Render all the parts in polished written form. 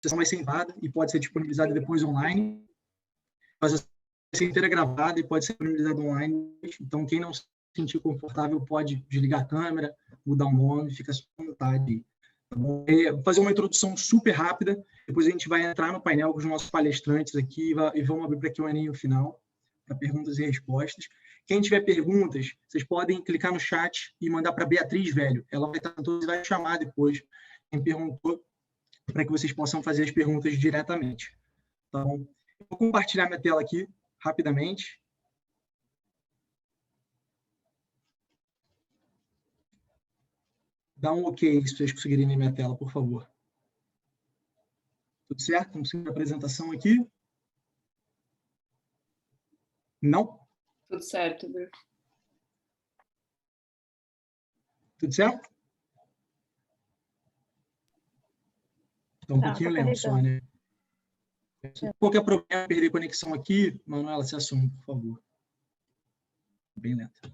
sessão vai ser gravada e pode ser disponibilizada depois online. Mas a sessão vai ser inteira gravada e pode ser disponibilizada online. Então, quem não se sentir confortável pode desligar a câmera, mudar o nome, fica à vontade. Tá bom? Vou fazer uma introdução super rápida, depois a gente vai entrar no painel com os nossos palestrantes aqui e vamos abrir para Q&A no final, para perguntas e respostas. Quem tiver perguntas, vocês podem clicar no chat e mandar para a Beatriz Velho. Ela vai estar toda e vai chamar depois quem perguntou, para que vocês possam fazer as perguntas diretamente. Tá bom? Vou compartilhar minha tela aqui rapidamente. Dá um ok se vocês conseguirem ver minha tela, por favor. Tudo certo? Estamos seguindo a apresentação aqui? Não? Tudo certo, Bruno. Tudo certo? Então, um pouquinho lento só, né? Se qualquer problema, perder conexão aqui, Manuela, se assume, por favor. Bem lento.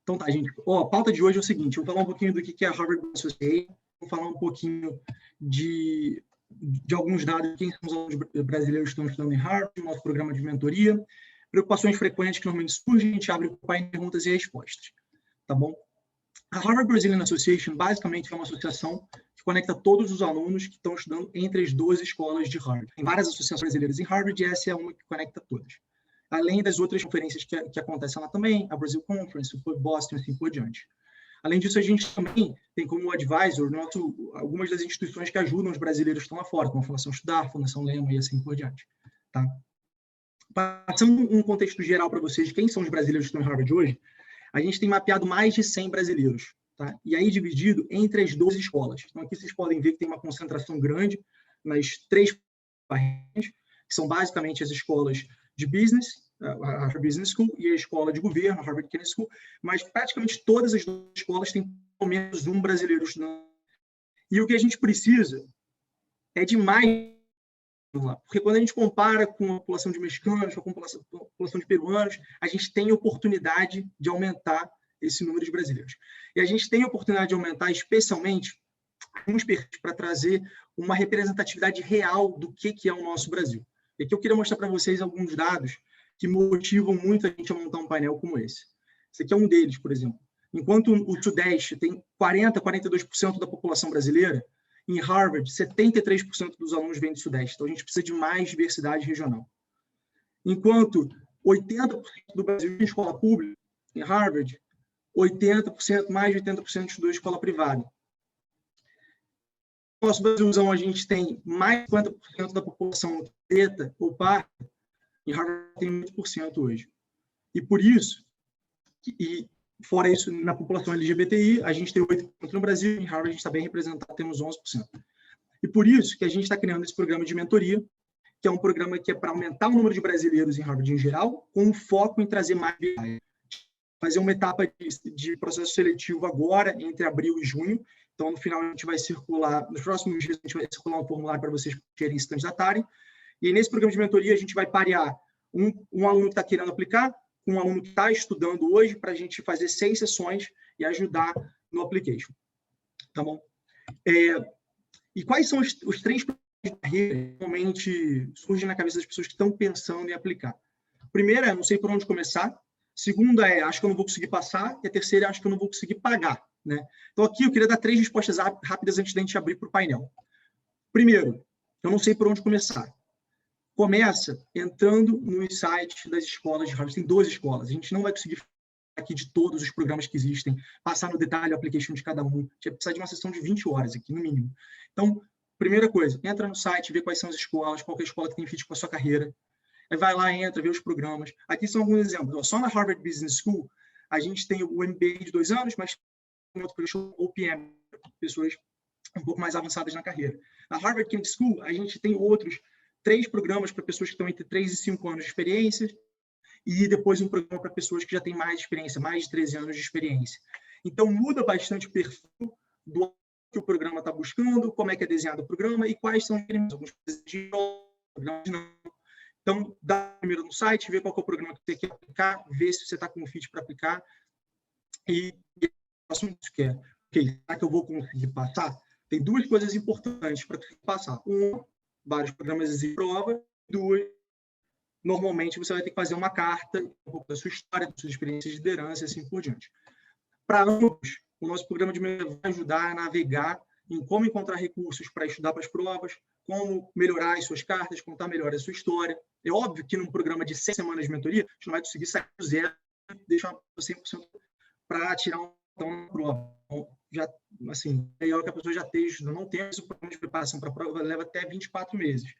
Então tá, gente. A pauta de hoje é o seguinte, eu vou falar um pouquinho do que é a Harvard Business Association, vou falar um pouquinho de alguns dados de quem são os alunos brasileiros que estão estudando em Harvard, nosso programa de mentoria, preocupações frequentes que normalmente surgem, a gente abre o painel de perguntas e respostas. Tá bom? A Harvard Brazilian Association, basicamente, é uma associação que conecta todos os alunos que estão estudando entre as 12 escolas de Harvard. Tem várias associações brasileiras em Harvard e essa é uma que conecta todas. Além das outras conferências que acontecem lá também, a Brazil Conference, o Club Boston, assim por diante. Além disso, a gente também tem como advisor algumas das instituições que ajudam os brasileiros que estão lá fora, como a Fundação Estudar, a Fundação Lema e assim por diante. Tá? Passando um contexto geral para vocês de quem são os brasileiros que estão em Harvard hoje, a gente tem mapeado mais de 100 brasileiros, tá? E aí dividido entre as 12 escolas. Então aqui vocês podem ver que tem uma concentração grande nas 3 partes, que são basicamente as escolas de business, a Harvard Business School e a escola de governo, a Harvard Kennedy School, mas praticamente todas as 12 escolas têm pelo menos um brasileiro estudando. E o que a gente precisa é de mais, porque quando a gente compara com a população de mexicanos, com a população de peruanos, a gente tem oportunidade de aumentar esse número de brasileiros. E a gente tem a oportunidade de aumentar especialmente alguns perfis para trazer uma representatividade real do que é o nosso Brasil. E aqui eu queria mostrar para vocês alguns dados que motivam muito a gente a montar um painel como esse. Esse aqui é um deles, por exemplo. Enquanto o Sudeste tem 40%, 42% da população brasileira, em Harvard, 73% dos alunos vêm do Sudeste. Então, a gente precisa de mais diversidade regional. Enquanto 80% do Brasil tem escola pública, em Harvard, 80%, mais de 80% estudou em escola privada. No nosso Brasilzão, a gente tem mais de 50% da população preta ou parda, em Harvard tem 8% hoje. E por isso, e fora isso, na população LGBTI, a gente tem 8% no Brasil, em Harvard a gente está bem representado, temos 11%. E por isso que a gente está criando esse programa de mentoria, que é um programa que é para aumentar o número de brasileiros em Harvard em geral, com um foco em trazer mais fazer uma etapa de processo seletivo agora, entre abril e junho. Então, no final, a gente vai circular, nos próximos dias, a gente vai circular um formulário para vocês querem se candidatarem. E nesse programa de mentoria, a gente vai parear um aluno que está querendo aplicar com um aluno que está estudando hoje, para a gente fazer 6 sessões e ajudar no application. Tá bom? E quais são os 3 de carreira que normalmente surgem na cabeça das pessoas que estão pensando em aplicar? A primeira é, não sei por onde começar. Segunda é, acho que eu não vou conseguir passar. E a terceira é, acho que eu não vou conseguir pagar. Né? Então, aqui eu queria dar 3 respostas rápidas antes da gente abrir para o painel. Primeiro, eu não sei por onde começar. Começa entrando nos sites das escolas de Harvard. Tem 12 escolas. A gente não vai conseguir falar aqui de todos os programas que existem, passar no detalhe o application de cada um. A gente vai precisar de uma sessão de 20 horas aqui, no mínimo. Então, primeira coisa, entra no site, vê quais são as escolas, qual é a escola que tem fit com a sua carreira. Aí vai lá, entra, vê os programas. Aqui são alguns exemplos. Só na Harvard Business School, a gente tem o MBA de 2 anos, mas tem outro programa, OPM, pessoas um pouco mais avançadas na carreira. Na Harvard Kennedy School, a gente tem outros 3 programas para pessoas que estão entre 3 e 5 anos de experiência e depois um programa para pessoas que já têm mais experiência, mais de 13 anos de experiência. Então, muda bastante o perfil do que o programa está buscando, como é que é desenhado o programa e quais são alguns programas não. Então, dá primeiro no site, vê qual é o programa que você quer aplicar, vê se você está com o fit para aplicar e o assunto que é, ok, será que eu vou conseguir passar? tem duas coisas importantes para passar. Um, vários programas de prova. Duas, normalmente você vai ter que fazer uma carta, um pouco da sua história, da sua experiência de liderança e assim por diante. Para ambos, o nosso programa de mentoria vai ajudar a navegar em como encontrar recursos para estudar para as provas, como melhorar as suas cartas, contar melhor a sua história. É óbvio que num programa de 6 semanas de mentoria, a gente não vai conseguir sair do zero e deixar 100% para tirar um na prova. Então, já, assim, é melhor que a pessoa já esteja estudando. Não tem o programa de preparação para a prova, leva até 24 meses.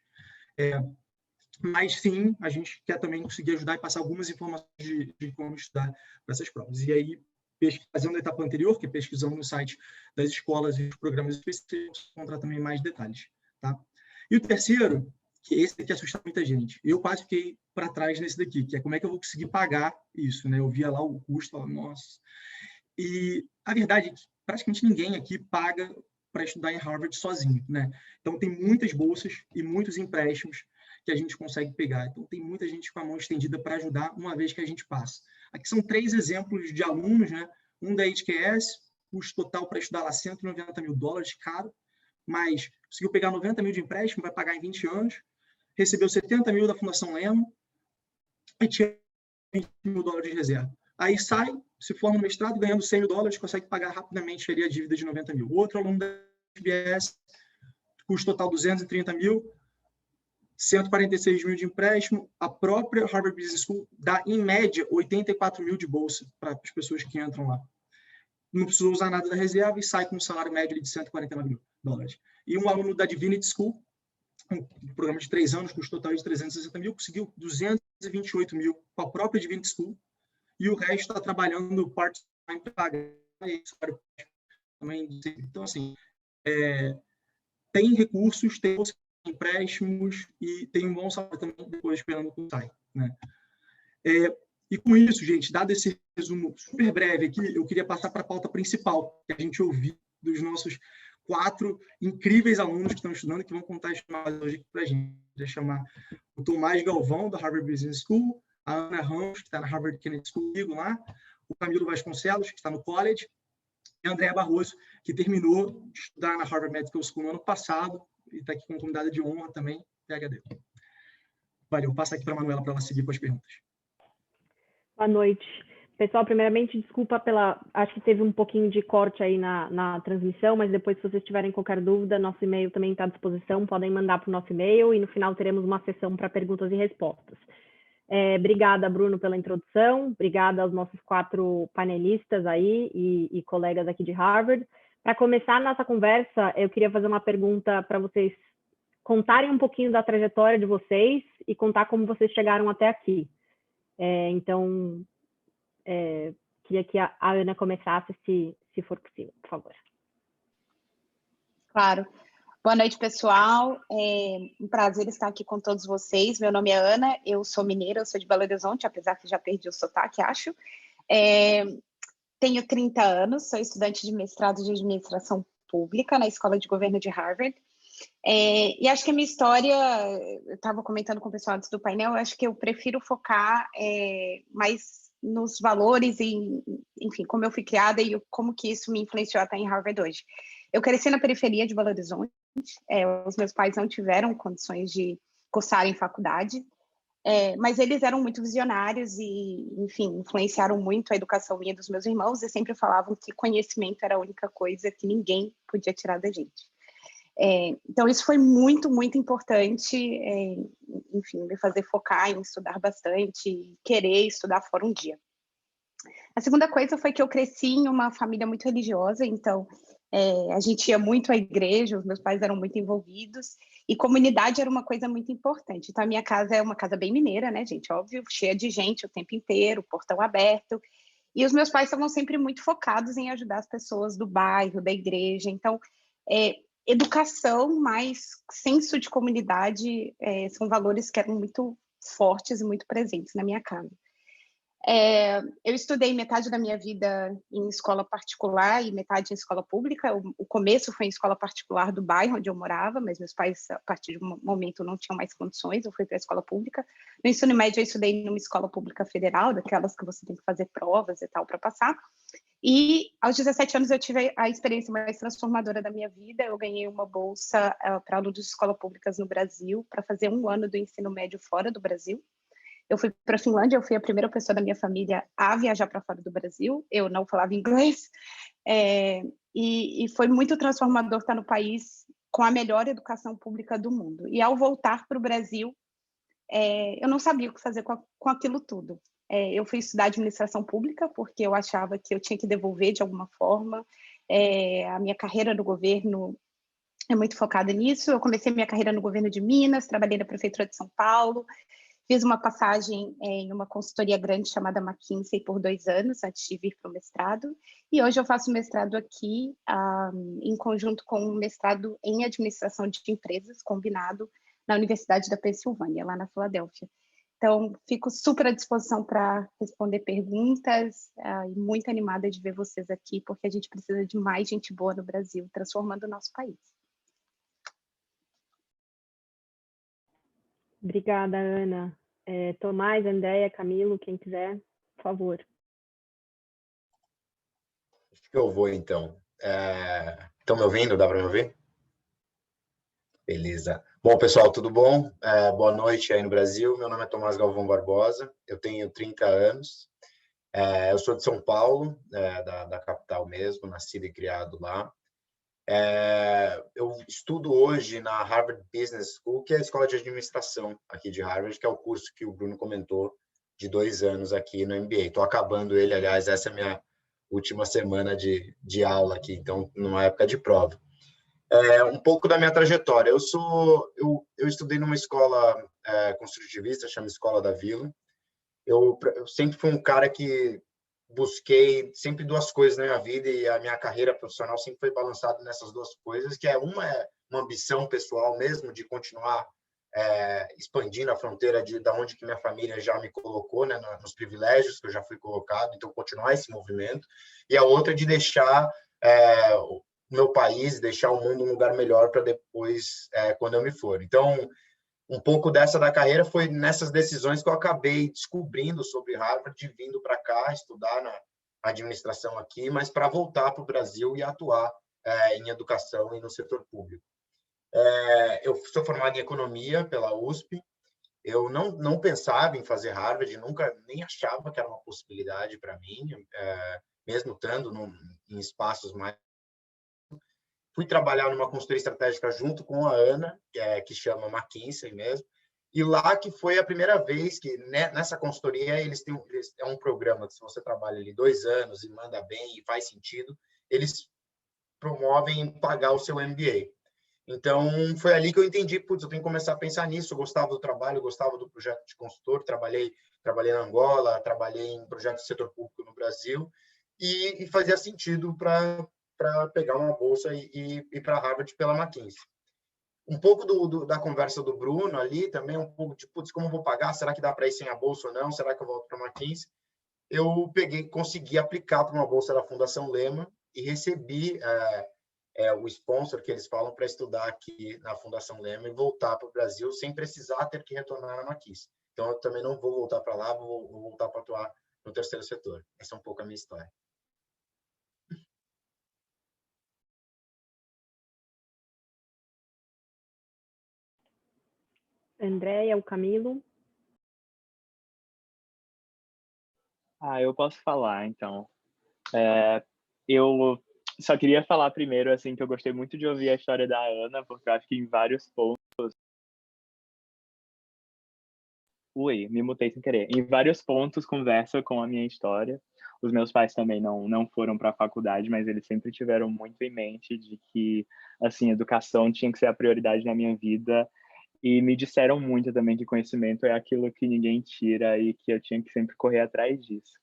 Mas, sim, a gente quer também conseguir ajudar e passar algumas informações de como estudar para essas provas. E aí, fazendo a etapa anterior, que é pesquisando no site das escolas e os programas específicos, encontrar também mais detalhes. Tá? E o terceiro, que esse aqui assusta muita gente. Eu quase fiquei para trás nesse daqui, que é como é que eu vou conseguir pagar isso, né? Eu via lá o custo, falava, nossa. E a verdade é que praticamente ninguém aqui paga para estudar em Harvard sozinho, né? Então, tem muitas bolsas e muitos empréstimos que a gente consegue pegar. Então, tem muita gente com a mão estendida para ajudar uma vez que a gente passa. Aqui são 3 exemplos de alunos, né? Um da HQS, custo total para estudar lá $190 mil, caro, mas conseguiu pegar 90 mil de empréstimo, vai pagar em 20 anos, recebeu 70 mil da Fundação Lehman e tinha $20 mil de reserva. Aí sai, se forma no mestrado, ganhando $100 mil, consegue pagar rapidamente a dívida de 90 mil. Outro aluno da HBS, custo total 230 mil, 146 mil de empréstimo. A própria Harvard Business School dá, em média, 84 mil de bolsa para as pessoas que entram lá. Não precisou usar nada da reserva e sai com um salário médio de $149 mil. E um aluno da Divinity School, um programa de 3 anos, custo total de 360 mil, conseguiu 228 mil com a própria Divinity School, e o resto está trabalhando part-time para pagar isso. Então, assim, tem recursos, tem empréstimos e tem um bom salário também depois esperando que sai, né? E com isso, gente, dado esse resumo super breve aqui, eu queria passar para a pauta principal, que a gente ouviu dos nossos 4 incríveis alunos que estão estudando, que vão contar a história hoje para a gente. Vou chamar o Tomás Galvão, da Harvard Business School, a Ana Ramos, que está na Harvard Kennedy School comigo lá, o Camilo Vasconcelos, que está no college, e a Andréa Barroso, que terminou de estudar na Harvard Medical School no ano passado e está aqui com convidada de honra também, PhD. Valeu, passa aqui para a Manuela para ela seguir com as perguntas. Boa noite. Pessoal, primeiramente, desculpa pela... Acho que teve um pouquinho de corte aí na transmissão, mas depois, se vocês tiverem qualquer dúvida, nosso e-mail também está à disposição, podem mandar para o nosso e-mail e no final teremos uma sessão para perguntas e respostas. Obrigada, Bruno, pela introdução, obrigada aos nossos 4 panelistas aí e colegas aqui de Harvard. Para começar a nossa conversa, eu queria fazer uma pergunta para vocês contarem um pouquinho da trajetória de vocês e contar como vocês chegaram até aqui. Então, queria que a Ana começasse, se for possível, por favor. Claro. Boa noite, pessoal. É um prazer estar aqui com todos vocês. Meu nome é Ana, eu sou mineira, eu sou de Belo Horizonte, apesar que já perdi o sotaque, acho. Tenho 30 anos, sou estudante de mestrado de administração pública na Escola de Governo de Harvard. E acho que a minha história, eu estava comentando com o pessoal antes do painel, acho que eu prefiro focar mais nos valores e, enfim, como eu fui criada e como que isso me influenciou até em Harvard hoje. Eu cresci na periferia de Belo Horizonte, os meus pais não tiveram condições de cursar em faculdade, mas eles eram muito visionários e, enfim, influenciaram muito a educação minha e dos meus irmãos e sempre falavam que conhecimento era a única coisa que ninguém podia tirar da gente. Então, isso foi muito, muito importante, enfim, me fazer focar em estudar bastante e querer estudar fora um dia. A segunda coisa foi que eu cresci em uma família muito religiosa, então a gente ia muito à igreja, os meus pais eram muito envolvidos, e comunidade era uma coisa muito importante. Então, a minha casa é uma casa bem mineira, né, gente? Óbvio, cheia de gente o tempo inteiro, portão aberto, e os meus pais estavam sempre muito focados em ajudar as pessoas do bairro, da igreja. Então, educação mais senso de comunidade são valores que eram muito fortes e muito presentes na minha casa. Eu estudei metade da minha vida em escola particular e metade em escola pública. O começo foi em escola particular do bairro onde eu morava, mas meus pais, a partir de um momento, não tinham mais condições, eu fui para a escola pública. No ensino médio, eu estudei numa escola pública federal, daquelas que você tem que fazer provas e tal para passar. E aos 17 anos eu tive a experiência mais transformadora da minha vida. Eu ganhei uma bolsa para alunos de escolas públicas no Brasil, para fazer 1 ano do ensino médio fora do Brasil. Eu fui para a Finlândia, eu fui a primeira pessoa da minha família a viajar para fora do Brasil. Eu não falava inglês. E foi muito transformador estar no país com a melhor educação pública do mundo. E ao voltar para o Brasil, eu não sabia o que fazer com aquilo tudo. Eu fui estudar administração pública porque eu achava que eu tinha que devolver de alguma forma. A minha carreira no governo é muito focada nisso. Eu comecei minha carreira no governo de Minas, trabalhei na prefeitura de São Paulo, fiz uma passagem em uma consultoria grande chamada McKinsey por 2 anos antes de vir para o mestrado. E hoje eu faço mestrado aqui em conjunto com um mestrado em administração de empresas, combinado na Universidade da Pensilvânia, lá na Filadélfia. Então, fico super à disposição para responder perguntas e muito animada de ver vocês aqui, porque a gente precisa de mais gente boa no Brasil, transformando o nosso país. Obrigada, Ana. Tomás, Andréia, Camilo, quem quiser, por favor. Acho que eu vou, então. Estão me ouvindo? Dá para me ouvir? Beleza. Bom, pessoal, tudo bom? Boa noite aí no Brasil. Meu nome é Tomás Galvão Barbosa, eu tenho 30 anos. Eu sou de São Paulo, da capital mesmo, nascido e criado lá. Eu estudo hoje na Harvard Business School, que é a escola de administração aqui de Harvard, que é o curso que o Bruno comentou, de 2 anos aqui no MBA. Estou acabando ele, aliás, essa é a minha última semana de aula aqui, então, numa época de prova. Um pouco da minha trajetória. Eu estudei numa escola construtivista, chama Escola da Vila. Eu sempre fui um cara que busquei sempre 2 coisas na minha vida, e a minha carreira profissional sempre foi balançada nessas 2 coisas, que uma é uma ambição pessoal mesmo, de continuar expandindo a fronteira da onde que minha família já me colocou, né, nos privilégios que eu já fui colocado, então continuar esse movimento, e a outra de deixar o meu país, deixar o mundo um lugar melhor para depois, quando eu me for. Então, um pouco da carreira foi nessas decisões que eu acabei descobrindo sobre Harvard, vindo para cá estudar na administração aqui, mas para voltar para o Brasil e atuar em educação e no setor público. Eu sou formado em economia pela USP. Eu não pensava em fazer Harvard, nunca nem achava que era uma possibilidade para mim, mesmo estando em espaços mais. Fui trabalhar numa consultoria estratégica junto com a Ana, que chama McKinsey mesmo, e lá que foi a primeira vez que, nessa consultoria, é um programa que, se você trabalha ali 2 anos e manda bem e faz sentido, eles promovem pagar o seu MBA. Então, foi ali que eu entendi, putz, eu tenho que começar a pensar nisso. Eu gostava do trabalho, eu gostava do projeto de consultor, trabalhei na Angola, trabalhei em projetos de setor público no Brasil, e fazia sentido para pegar uma bolsa e ir para Harvard pela McKinsey. Um pouco da conversa do Bruno ali, também um pouco de, putz, como eu vou pagar? Será que dá para ir sem a bolsa ou não? Será que eu volto para a McKinsey? Eu consegui aplicar para uma bolsa da Fundação Lehman e recebi o sponsor que eles falam para estudar aqui na Fundação Lehman e voltar para o Brasil sem precisar ter que retornar na McKinsey. Então, eu também não vou voltar para lá, vou voltar para atuar no terceiro setor. Essa é um pouco a minha história. Andréia, o Camilo. Eu posso falar, então. Eu só queria falar primeiro, assim, que eu gostei muito de ouvir a história da Ana, porque eu acho que em vários pontos... Ui, me mutei sem querer. Em vários pontos conversa com a minha história. Os meus pais também não foram para a faculdade, mas eles sempre tiveram muito em mente de que, assim, educação tinha que ser a prioridade na minha vida. E me disseram muito também que conhecimento é aquilo que ninguém tira e que eu tinha que sempre correr atrás disso.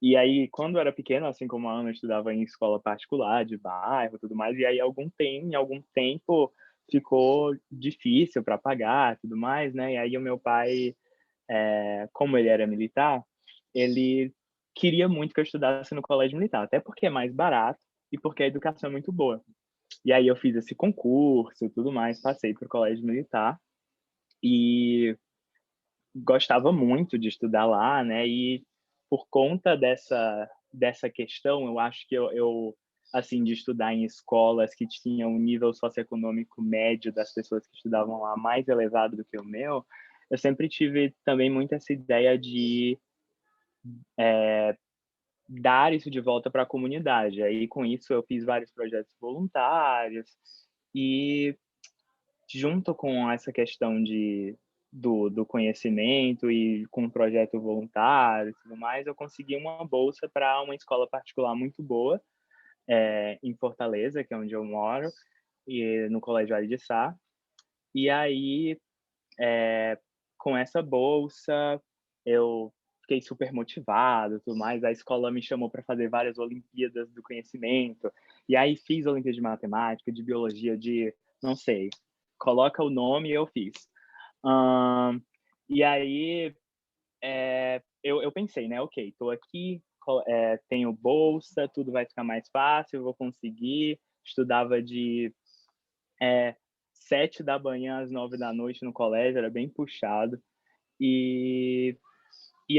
E aí, quando eu era pequeno, assim como a Ana, eu estudava em escola particular, de bairro e tudo mais, e aí em algum tempo ficou difícil para pagar tudo mais, né? E aí o meu pai, como ele era militar, ele queria muito que eu estudasse no colégio militar, até porque é mais barato e porque a educação é muito boa. E aí eu fiz esse concurso e tudo mais, passei para o colégio militar e gostava muito de estudar lá, né? E por conta dessa questão, eu acho que eu assim, de estudar em escolas que tinham um nível socioeconômico médio das pessoas que estudavam lá mais elevado do que o meu, eu sempre tive também muito essa ideia de dar isso de volta para a comunidade. Aí, com isso, eu fiz vários projetos voluntários e, junto com essa questão do conhecimento e com um projeto voluntário e tudo mais, eu consegui uma bolsa para uma escola particular muito boa, em Fortaleza, que é onde eu moro, e no Colégio Vale de Sá. E aí, com essa bolsa, eu fiquei super motivado, tudo mais. A escola me chamou para fazer várias Olimpíadas do Conhecimento. E aí fiz Olimpíada de Matemática, de Biologia, de não sei, coloca o nome e eu fiz. E aí eu pensei, né? Ok, estou aqui, tenho bolsa, tudo vai ficar mais fácil, eu vou conseguir. Estudava de 7 da manhã às 9 da noite no colégio, era bem puxado. E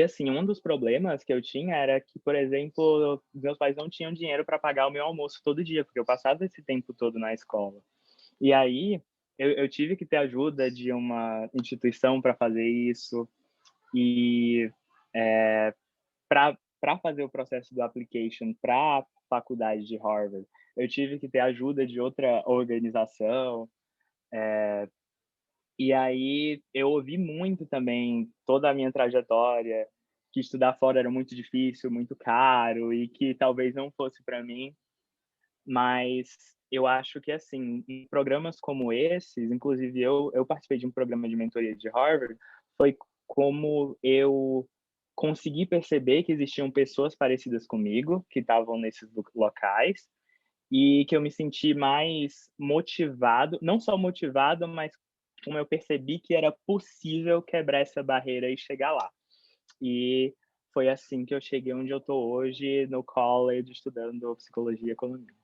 assim, um dos problemas que eu tinha era que, por exemplo, meus pais não tinham dinheiro para pagar o meu almoço todo dia, porque eu passava esse tempo todo na escola. E aí eu tive que ter ajuda de uma instituição para fazer isso. E para fazer o processo do application para a faculdade de Harvard, eu tive que ter ajuda de outra organização. E aí eu ouvi muito também toda a minha trajetória, que estudar fora era muito difícil, muito caro e que talvez não fosse para mim, mas eu acho que assim, em programas como esses, inclusive eu participei de um programa de mentoria de Harvard, foi como eu consegui perceber que existiam pessoas parecidas comigo, que estavam nesses locais, e que eu me senti mais motivado, não só motivado, mas como eu percebi que era possível quebrar essa barreira e chegar lá. E foi assim que eu cheguei onde eu estou hoje, no college, estudando psicologia e economia.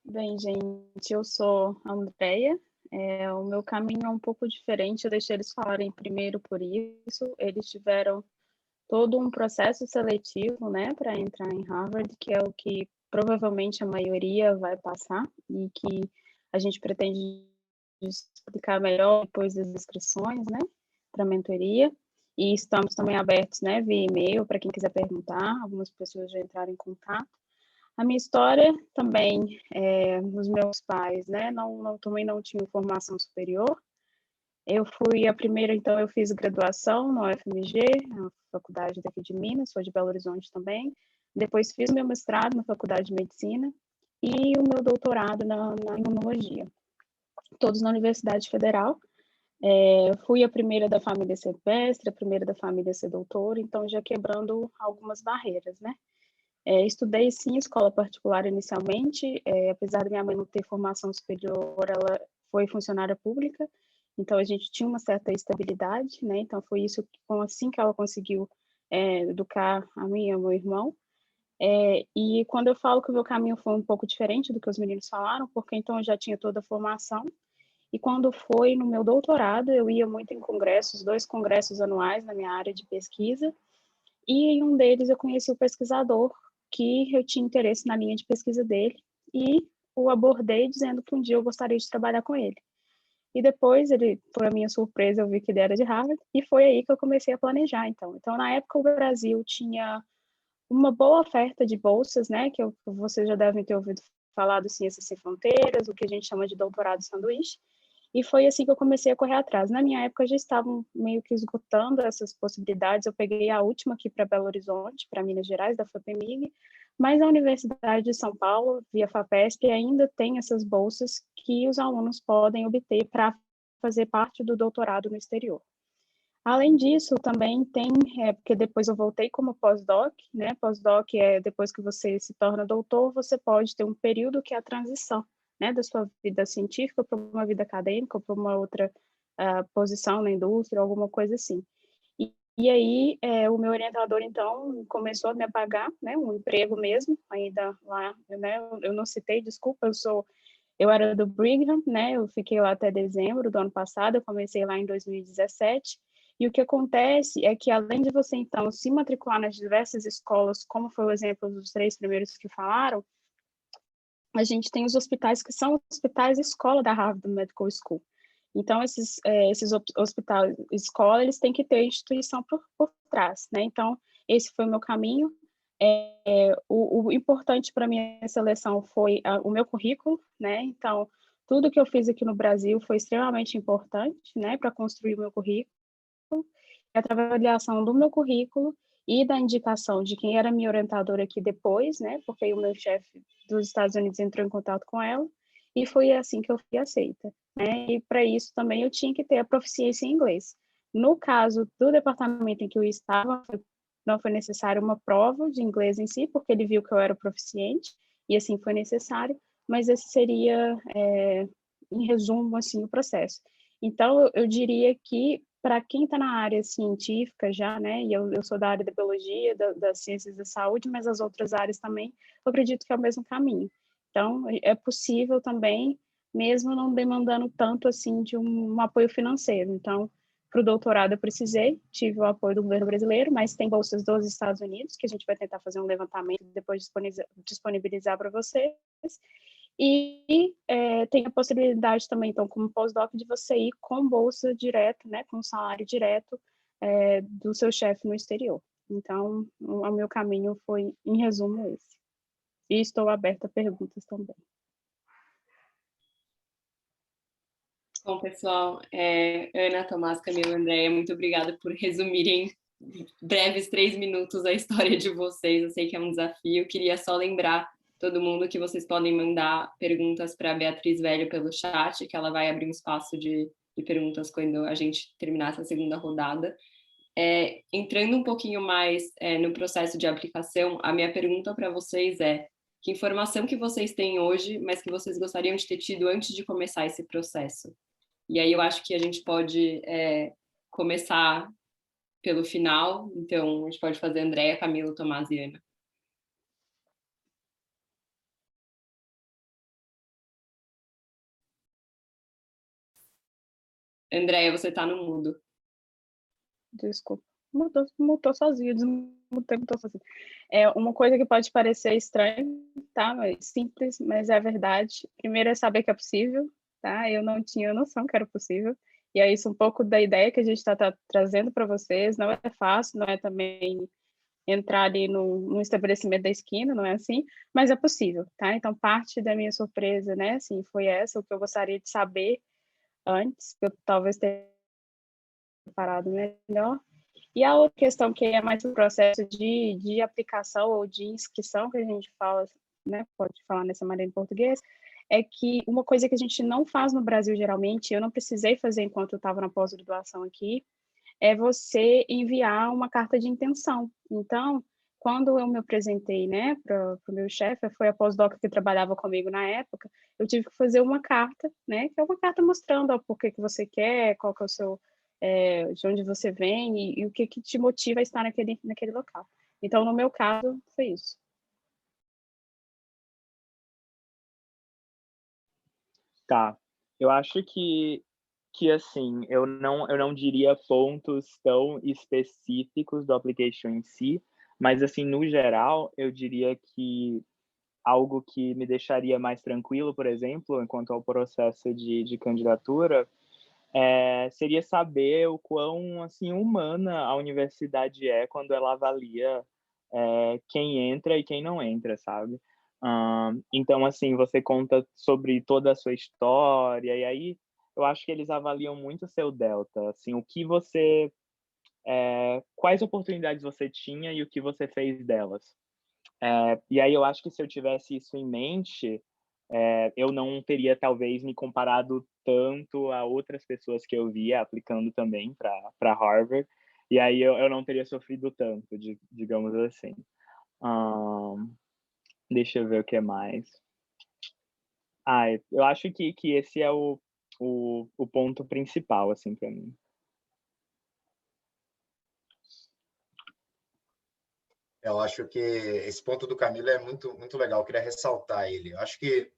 Bem, gente, eu sou a Andrea. O meu caminho é um pouco diferente, eu deixei eles falarem primeiro por isso. Eles tiveram todo um processo seletivo, né, para entrar em Harvard, que é o que provavelmente a maioria vai passar e que a gente pretende explicar melhor depois das inscrições, né, para a mentoria. E estamos também abertos, né, via e-mail para quem quiser perguntar. Algumas pessoas já entraram em contato. A minha história também, os meus pais, né, também não tinham formação superior. Eu fui a primeira, então, eu fiz graduação no UFMG, na faculdade daqui de Minas, sou de Belo Horizonte também. Depois fiz meu mestrado na faculdade de Medicina e o meu doutorado na imunologia, todos na Universidade Federal. Fui a primeira da família a ser mestre, a primeira da família a ser doutora, então já quebrando algumas barreiras, né? Estudei, sim, escola particular inicialmente, apesar da minha mãe não ter formação superior, ela foi funcionária pública, então a gente tinha uma certa estabilidade, né? Então foi isso, assim que ela conseguiu educar a mim e ao meu irmão. E quando eu falo que o meu caminho foi um pouco diferente do que os meninos falaram, porque então eu já tinha toda a formação, e quando foi no meu doutorado, eu ia muito em congressos, 2 congressos anuais na minha área de pesquisa, e em um deles eu conheci o pesquisador que eu tinha interesse na linha de pesquisa dele e o abordei dizendo que um dia eu gostaria de trabalhar com ele. E depois, por minha surpresa, eu vi que ele era de Harvard e foi aí que eu comecei a planejar, então. Então, na época, o Brasil tinha uma boa oferta de bolsas, né, que vocês já devem ter ouvido falar do Ciências Sem Fronteiras, o que a gente chama de doutorado sanduíche, e foi assim que eu comecei a correr atrás. Na minha época, já estavam meio que esgotando essas possibilidades. Eu peguei a última aqui para Belo Horizonte, para Minas Gerais, da FAPEMIG, mas a Universidade de São Paulo, via FAPESP, ainda tem essas bolsas que os alunos podem obter para fazer parte do doutorado no exterior. Além disso, também tem, porque depois eu voltei como pós-doc, né? Pós-doc é depois que você se torna doutor, você pode ter um período que é a transição, né, da sua vida científica para uma vida acadêmica, para uma outra posição na indústria, alguma coisa assim. E aí, o meu orientador, então, começou a me pagar, né, um emprego mesmo, ainda lá, né, eu não citei, desculpa, eu era do Brigham, né, eu fiquei lá até dezembro do ano passado, eu comecei lá em 2017, E o que acontece é que, além de você, então, se matricular nas diversas escolas, como foi o exemplo dos 3 primeiros que falaram, a gente tem os hospitais que são hospitais escola da Harvard Medical School. Então, esses hospitais escola, eles têm que ter instituição por trás, né? Então, esse foi o meu caminho. O importante para minha seleção foi o meu currículo, né? Então, tudo que eu fiz aqui no Brasil foi extremamente importante, né, para construir o meu currículo. Através da avaliação do meu currículo e da indicação de quem era minha orientadora aqui depois, né, porque o meu chefe dos Estados Unidos entrou em contato com ela, e foi assim que eu fui aceita, né? E para isso também eu tinha que ter a proficiência em inglês. No caso do departamento em que eu estava, não foi necessário uma prova de inglês em si, porque ele viu que eu era proficiente, e assim foi necessário, mas esse seria, em resumo, assim, o processo. Então, eu diria que, para quem está na área científica já, né, e eu sou da área da biologia, das ciências da saúde, mas as outras áreas também, eu acredito que é o mesmo caminho. Então, é possível também, mesmo não demandando tanto, assim, de um apoio financeiro. Então, para o doutorado eu precisei, tive o apoio do governo brasileiro, mas tem bolsas dos Estados Unidos, que a gente vai tentar fazer um levantamento e depois disponibilizar para vocês. E tem a possibilidade também, então, como pós-doc, de você ir com bolsa direto, né, com salário direto do seu chefe no exterior. Então, o meu caminho foi, em resumo, esse. E estou aberta a perguntas também. Bom, pessoal, Ana, Tomás, Camila, Andréia, muito obrigada por resumirem em breves 3 minutos a história de vocês. Eu sei que é um desafio. Eu queria só lembrar todo mundo que vocês podem mandar perguntas para a Beatriz Velho pelo chat, que ela vai abrir um espaço de perguntas quando a gente terminar essa segunda rodada. Entrando um pouquinho mais no processo de aplicação, a minha pergunta para vocês é: que informação que vocês têm hoje, mas que vocês gostariam de ter tido antes de começar esse processo? E aí eu acho que a gente pode começar pelo final. Então, a gente pode fazer Andréia, Camila, Tomás e Ana. Andréia, você está no mudo. Desculpa. Mutou sozinho, mutou sozinho. Uma coisa que pode parecer estranha, tá? Simples, mas é verdade. Primeiro é saber que é possível, tá? Eu não tinha noção que era possível. E é isso um pouco da ideia que a gente está trazendo para vocês. Não é fácil, não é também entrar ali no estabelecimento da esquina, não é assim? Mas é possível, tá? Então, parte da minha surpresa, né, assim, foi essa, o que eu gostaria de saber antes, que eu talvez tenha preparado melhor. E a outra questão, que é mais o processo de aplicação ou de inscrição, que a gente fala, né, pode falar nessa maneira em português, é que uma coisa que a gente não faz no Brasil, geralmente, eu não precisei fazer enquanto eu estava na pós-graduação aqui, é você enviar uma carta de intenção. Então, quando eu me apresentei, né, para o meu chefe, foi a pós-doc que trabalhava comigo na época, eu tive que fazer uma carta, né, que é uma carta mostrando o porquê que você quer, qual que é o seu, de onde você vem e o que te motiva a estar naquele local. Então, no meu caso, foi isso. Tá. Eu acho que assim, eu não diria pontos tão específicos do application em si, mas assim, no geral, eu diria que algo que me deixaria mais tranquilo, por exemplo, enquanto ao processo de candidatura, seria saber o quão assim humana a universidade é quando ela avalia quem entra e quem não entra, sabe? Então, assim, você conta sobre toda a sua história, e aí eu acho que eles avaliam muito o seu delta, assim, o que você... quais oportunidades você tinha e o que você fez delas. E aí eu acho que se eu tivesse isso em mente, eu não teria, talvez, me comparado tanto a outras pessoas que eu via aplicando também para Harvard, e aí eu não teria sofrido tanto, digamos assim. Deixa eu ver o que mais. Eu acho que esse é o ponto principal, assim, para mim. Eu acho que esse ponto do Camilo é muito, muito legal, eu queria ressaltar ele. Eu acho que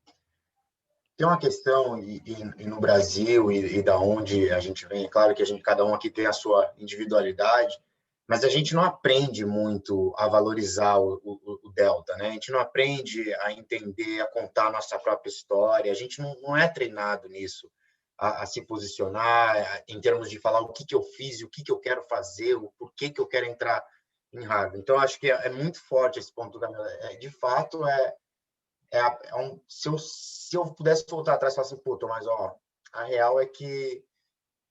Tem uma questão, e no Brasil, e da onde a gente vem, é claro que cada um aqui tem a sua individualidade, mas a gente não aprende muito a valorizar o delta, né? A gente não aprende a entender, a contar a nossa própria história, a gente não é treinado nisso, a se posicionar em termos de falar o que eu fiz, o que eu quero fazer, o porquê que eu quero entrar em Harvard. Então, acho que é muito forte esse ponto, Camila. De fato, se eu pudesse voltar atrás e falar assim, pô, Tomás, a real é que,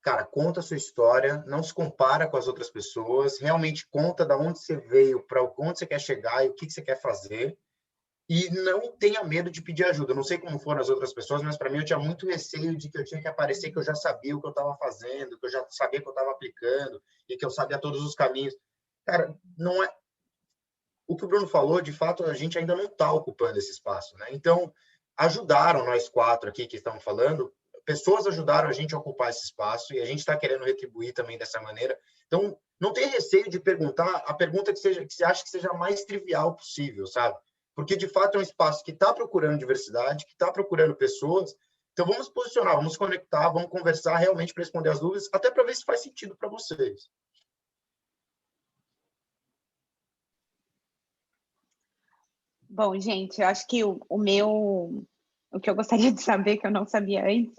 cara, conta a sua história, não se compara com as outras pessoas, realmente conta de onde você veio, para onde você quer chegar e o que você quer fazer, e não tenha medo de pedir ajuda. Eu não sei como foram as outras pessoas, mas para mim eu tinha muito receio de que eu tinha que aparecer que eu já sabia o que eu estava fazendo, que eu já sabia que eu estava aplicando e que eu sabia todos os caminhos. Cara, não é... O que o Bruno falou, de fato, a gente ainda não está ocupando esse espaço, né? Então, ajudaram nós 4 aqui que estamos falando, pessoas ajudaram a gente a ocupar esse espaço e a gente está querendo retribuir também dessa maneira. Então, não tem receio de perguntar a pergunta que você acha que seja a mais trivial possível, sabe? Porque, de fato, é um espaço que está procurando diversidade, que está procurando pessoas. Então, vamos posicionar, vamos conectar, vamos conversar realmente para responder as dúvidas, até para ver se faz sentido para vocês. Bom, gente, eu acho que o que eu gostaria de saber, que eu não sabia antes,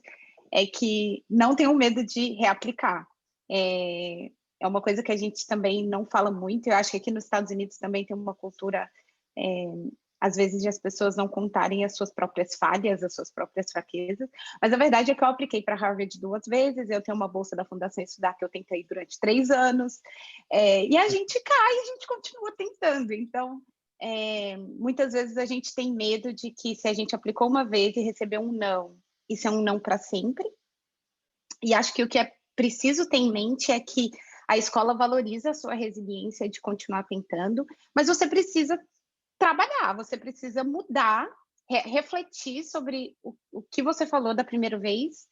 é que não tenham medo de reaplicar. É uma coisa que a gente também não fala muito, eu acho que aqui nos Estados Unidos também tem uma cultura, às vezes, de as pessoas não contarem as suas próprias falhas, as suas próprias fraquezas, mas a verdade é que eu apliquei para Harvard 2 vezes, eu tenho uma bolsa da Fundação Estudar que eu tentei durante 3 anos, e a gente cai, a gente continua tentando, então... muitas vezes a gente tem medo de que se a gente aplicou uma vez e recebeu um não, isso é um não para sempre. E acho que o que é preciso ter em mente é que a escola valoriza a sua resiliência de continuar tentando, mas você precisa trabalhar, você precisa mudar, refletir sobre o que você falou da primeira vez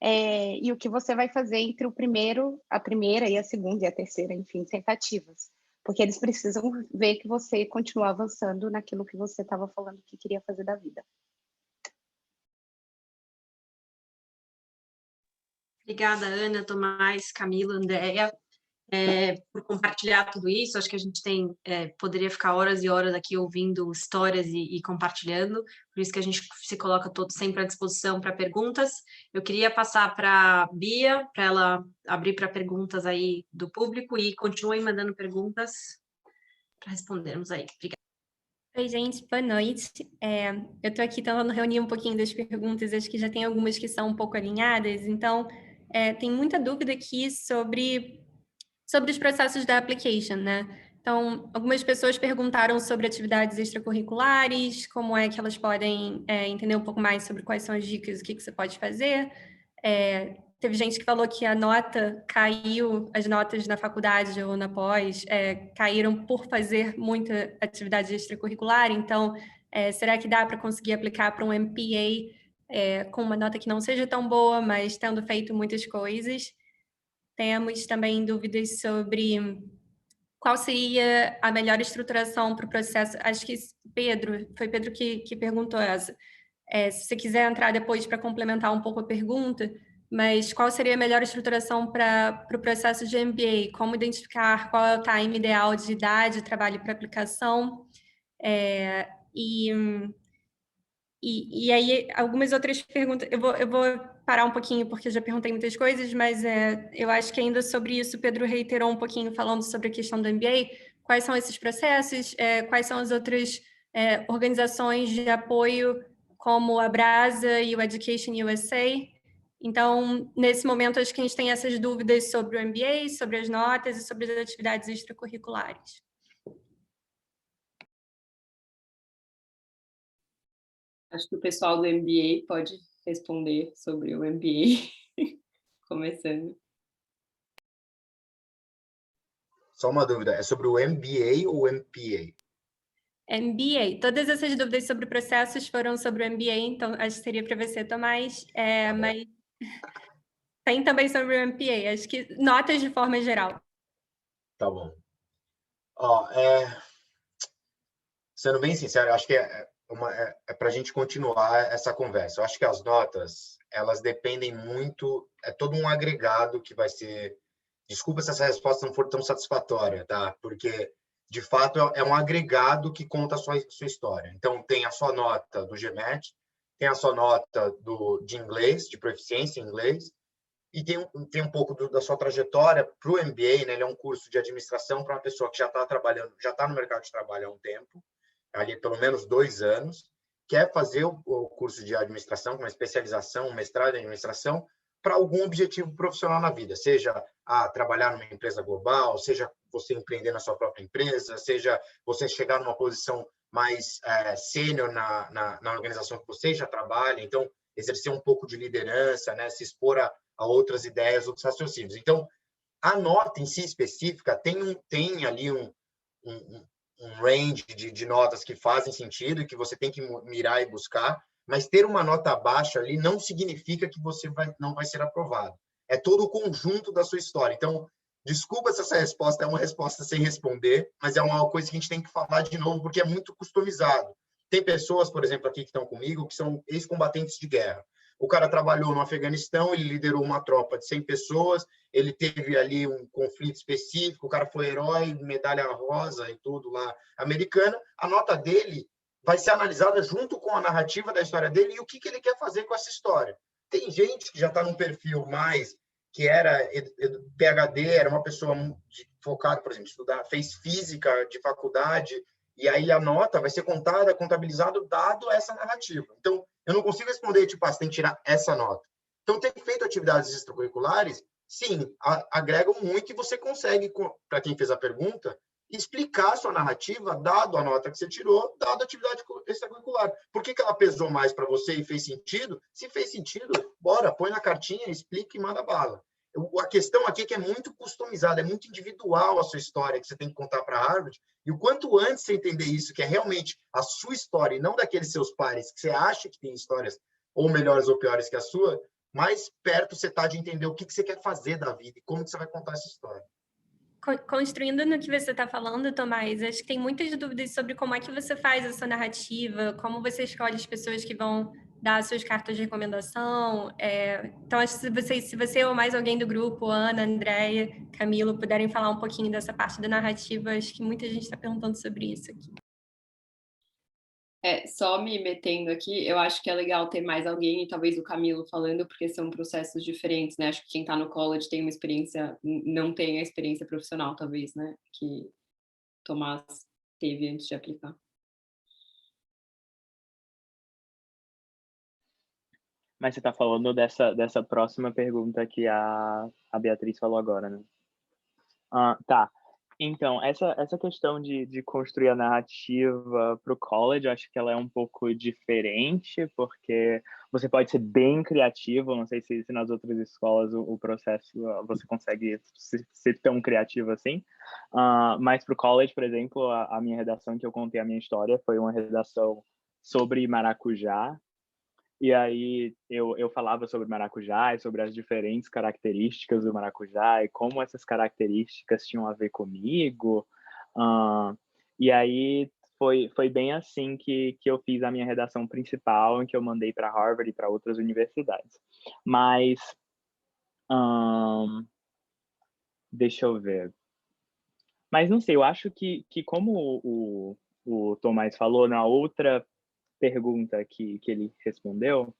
e o que você vai fazer entre a primeira e a segunda e a terceira, enfim, tentativas. Porque eles precisam ver que você continua avançando naquilo que você estava falando que queria fazer da vida. Obrigada, Ana, Tomás, Camila, Andréia, por compartilhar tudo isso. Acho que a gente poderia ficar horas e horas aqui ouvindo histórias e compartilhando, por isso que a gente se coloca todo sempre à disposição para perguntas. Eu queria passar para a Bia, para ela abrir para perguntas aí do público e continuem mandando perguntas para respondermos aí. Obrigada. Oi, gente, boa noite. Eu estou aqui tentando reunir um pouquinho das perguntas, acho que já tem algumas que são um pouco alinhadas, então tem muita dúvida aqui sobre os processos da application, né? Então, algumas pessoas perguntaram sobre atividades extracurriculares, como é que elas podem entender um pouco mais sobre quais são as dicas, o que você pode fazer. Teve gente que falou que a nota caiu, as notas na faculdade ou na pós caíram por fazer muita atividade extracurricular, então será que dá para conseguir aplicar para um MPA com uma nota que não seja tão boa, mas tendo feito muitas coisas? Temos também dúvidas sobre qual seria a melhor estruturação para o processo. Acho que foi Pedro que perguntou essa. Se você quiser entrar depois para complementar um pouco a pergunta, mas qual seria a melhor estruturação para o processo de MBA? Como identificar qual é o time ideal de idade, trabalho para aplicação? E aí, algumas outras perguntas, eu vou parar um pouquinho, porque eu já perguntei muitas coisas, mas eu acho que ainda sobre isso, o Pedro reiterou um pouquinho, falando sobre a questão do MBA, quais são esses processos, quais são as outras organizações de apoio, como a Brasa e o Education USA. Então, nesse momento, acho que a gente tem essas dúvidas sobre o MBA, sobre as notas e sobre as atividades extracurriculares. Acho que o pessoal do MBA pode responder sobre o MBA, começando. Só uma dúvida, é sobre o MBA ou MPA? MBA. Todas essas dúvidas sobre processos foram sobre o MBA, então acho que seria para você, Tomás, mas tem também sobre o MPA, acho que notas de forma geral. Tá bom. Sendo bem sincero, acho que para a gente continuar essa conversa. Eu acho que as notas, elas dependem muito, é todo um agregado que vai ser... Desculpa se essa resposta não for tão satisfatória, tá? Porque, de fato, é um agregado que conta a sua história. Então, tem a sua nota do GMAT, tem a sua nota de inglês, de proficiência em inglês, e tem um pouco da sua trajetória para o MBA, né? Ele é um curso de administração para uma pessoa que já está trabalhando, já está no mercado de trabalho há um tempo, ali pelo menos 2 anos, quer fazer o curso de administração, uma especialização, um mestrado em administração, para algum objetivo profissional na vida, seja trabalhar numa empresa global, seja você empreender na sua própria empresa, seja você chegar numa posição mais sênior na organização que você já trabalha, então exercer um pouco de liderança, né, se expor a outras ideias, outros raciocínios. Então, a nota em si específica tem ali um range de notas que fazem sentido e que você tem que mirar e buscar, mas ter uma nota baixa ali não significa que você não vai ser aprovado. É todo o conjunto da sua história. Então, desculpa se essa resposta é uma resposta sem responder, mas é uma coisa que a gente tem que falar de novo, porque é muito customizado. Tem pessoas, por exemplo, aqui que estão comigo, que são ex-combatentes de guerra. O cara trabalhou no Afeganistão, ele liderou uma tropa de 100 pessoas, ele teve ali um conflito específico, o cara foi herói, medalha rosa e tudo lá, americana. A nota dele vai ser analisada junto com a narrativa da história dele e o que ele quer fazer com essa história. Tem gente que já está num perfil mais, que era PhD, era uma pessoa focada, por exemplo, estudar, fez física de faculdade, e aí a nota vai ser contabilizado dado essa narrativa. Então, eu não consigo responder, tipo, você tem que tirar essa nota. Então, ter feito atividades extracurriculares, sim, agregam muito e você consegue, para quem fez a pergunta, explicar a sua narrativa, dado a nota que você tirou, dado a atividade extracurricular. Por que ela pesou mais para você e fez sentido? Se fez sentido, bora, põe na cartinha, explica e manda bala. A questão aqui é que é muito customizada, é muito individual a sua história que você tem que contar para Harvard, e o quanto antes você entender isso, que é realmente a sua história e não daqueles seus pares que você acha que tem histórias ou melhores ou piores que a sua, mais perto você está de entender o que você quer fazer da vida e como que você vai contar essa história. Construindo no que você está falando, Tomás, acho que tem muitas dúvidas sobre como é que você faz a sua narrativa, como você escolhe as pessoas que vão dar as suas cartas de recomendação. Então, acho que se você ou mais alguém do grupo, Ana, Andréia, Camilo, puderem falar um pouquinho dessa parte da narrativa, acho que muita gente está perguntando sobre isso aqui. Só me metendo aqui, eu acho que é legal ter mais alguém, e talvez o Camilo falando, porque são processos diferentes, né? Acho que quem está no college tem uma experiência, não tem a experiência profissional, talvez, né? Que Tomás teve antes de aplicar. Mas você está falando dessa próxima pergunta que a Beatriz falou agora, né? Tá. Então, essa questão de construir a narrativa para o college, eu acho que ela é um pouco diferente, porque você pode ser bem criativo, não sei se nas outras escolas o processo você consegue ser tão criativo assim, mas para o college, por exemplo, a minha redação que eu contei a minha história foi uma redação sobre maracujá, e aí eu falava sobre maracujá e sobre as diferentes características do maracujá e como essas características tinham a ver comigo. E aí foi bem assim que eu fiz a minha redação principal, em que eu mandei para Harvard e para outras universidades. Mas deixa eu ver. Mas não sei, eu acho que como o Tomás falou na outra pergunta que ele respondeu,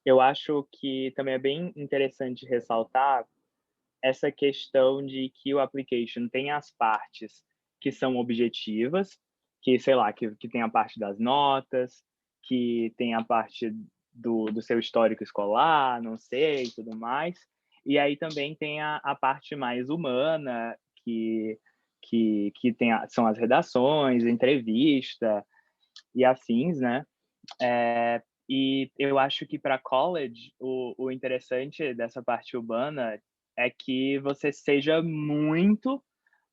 eu acho que também é bem interessante ressaltar essa questão de que o application tem as partes que são objetivas, que, sei lá, que tem a parte das notas, que tem a parte do seu histórico escolar, não sei, e tudo mais. E aí também tem a parte mais humana, que são as redações, entrevista, e afins, né? E eu acho que para college, o interessante dessa parte urbana é que você seja muito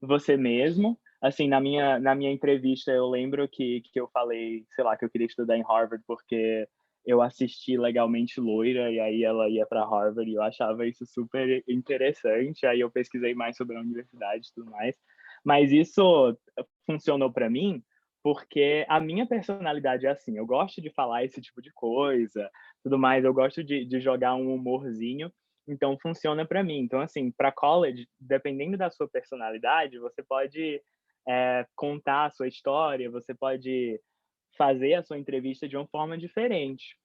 você mesmo. Assim, na minha entrevista, eu lembro que eu falei, sei lá, que eu queria estudar em Harvard porque eu assisti Legalmente Loira e aí ela ia para Harvard e eu achava isso super interessante. Aí eu pesquisei mais sobre a universidade e tudo mais. Mas isso funcionou para mim porque a minha personalidade é assim, eu gosto de falar esse tipo de coisa, tudo mais, eu gosto de jogar um humorzinho, então funciona para mim. Então, assim, para college, dependendo da sua personalidade, você pode contar a sua história, você pode fazer a sua entrevista de uma forma diferente.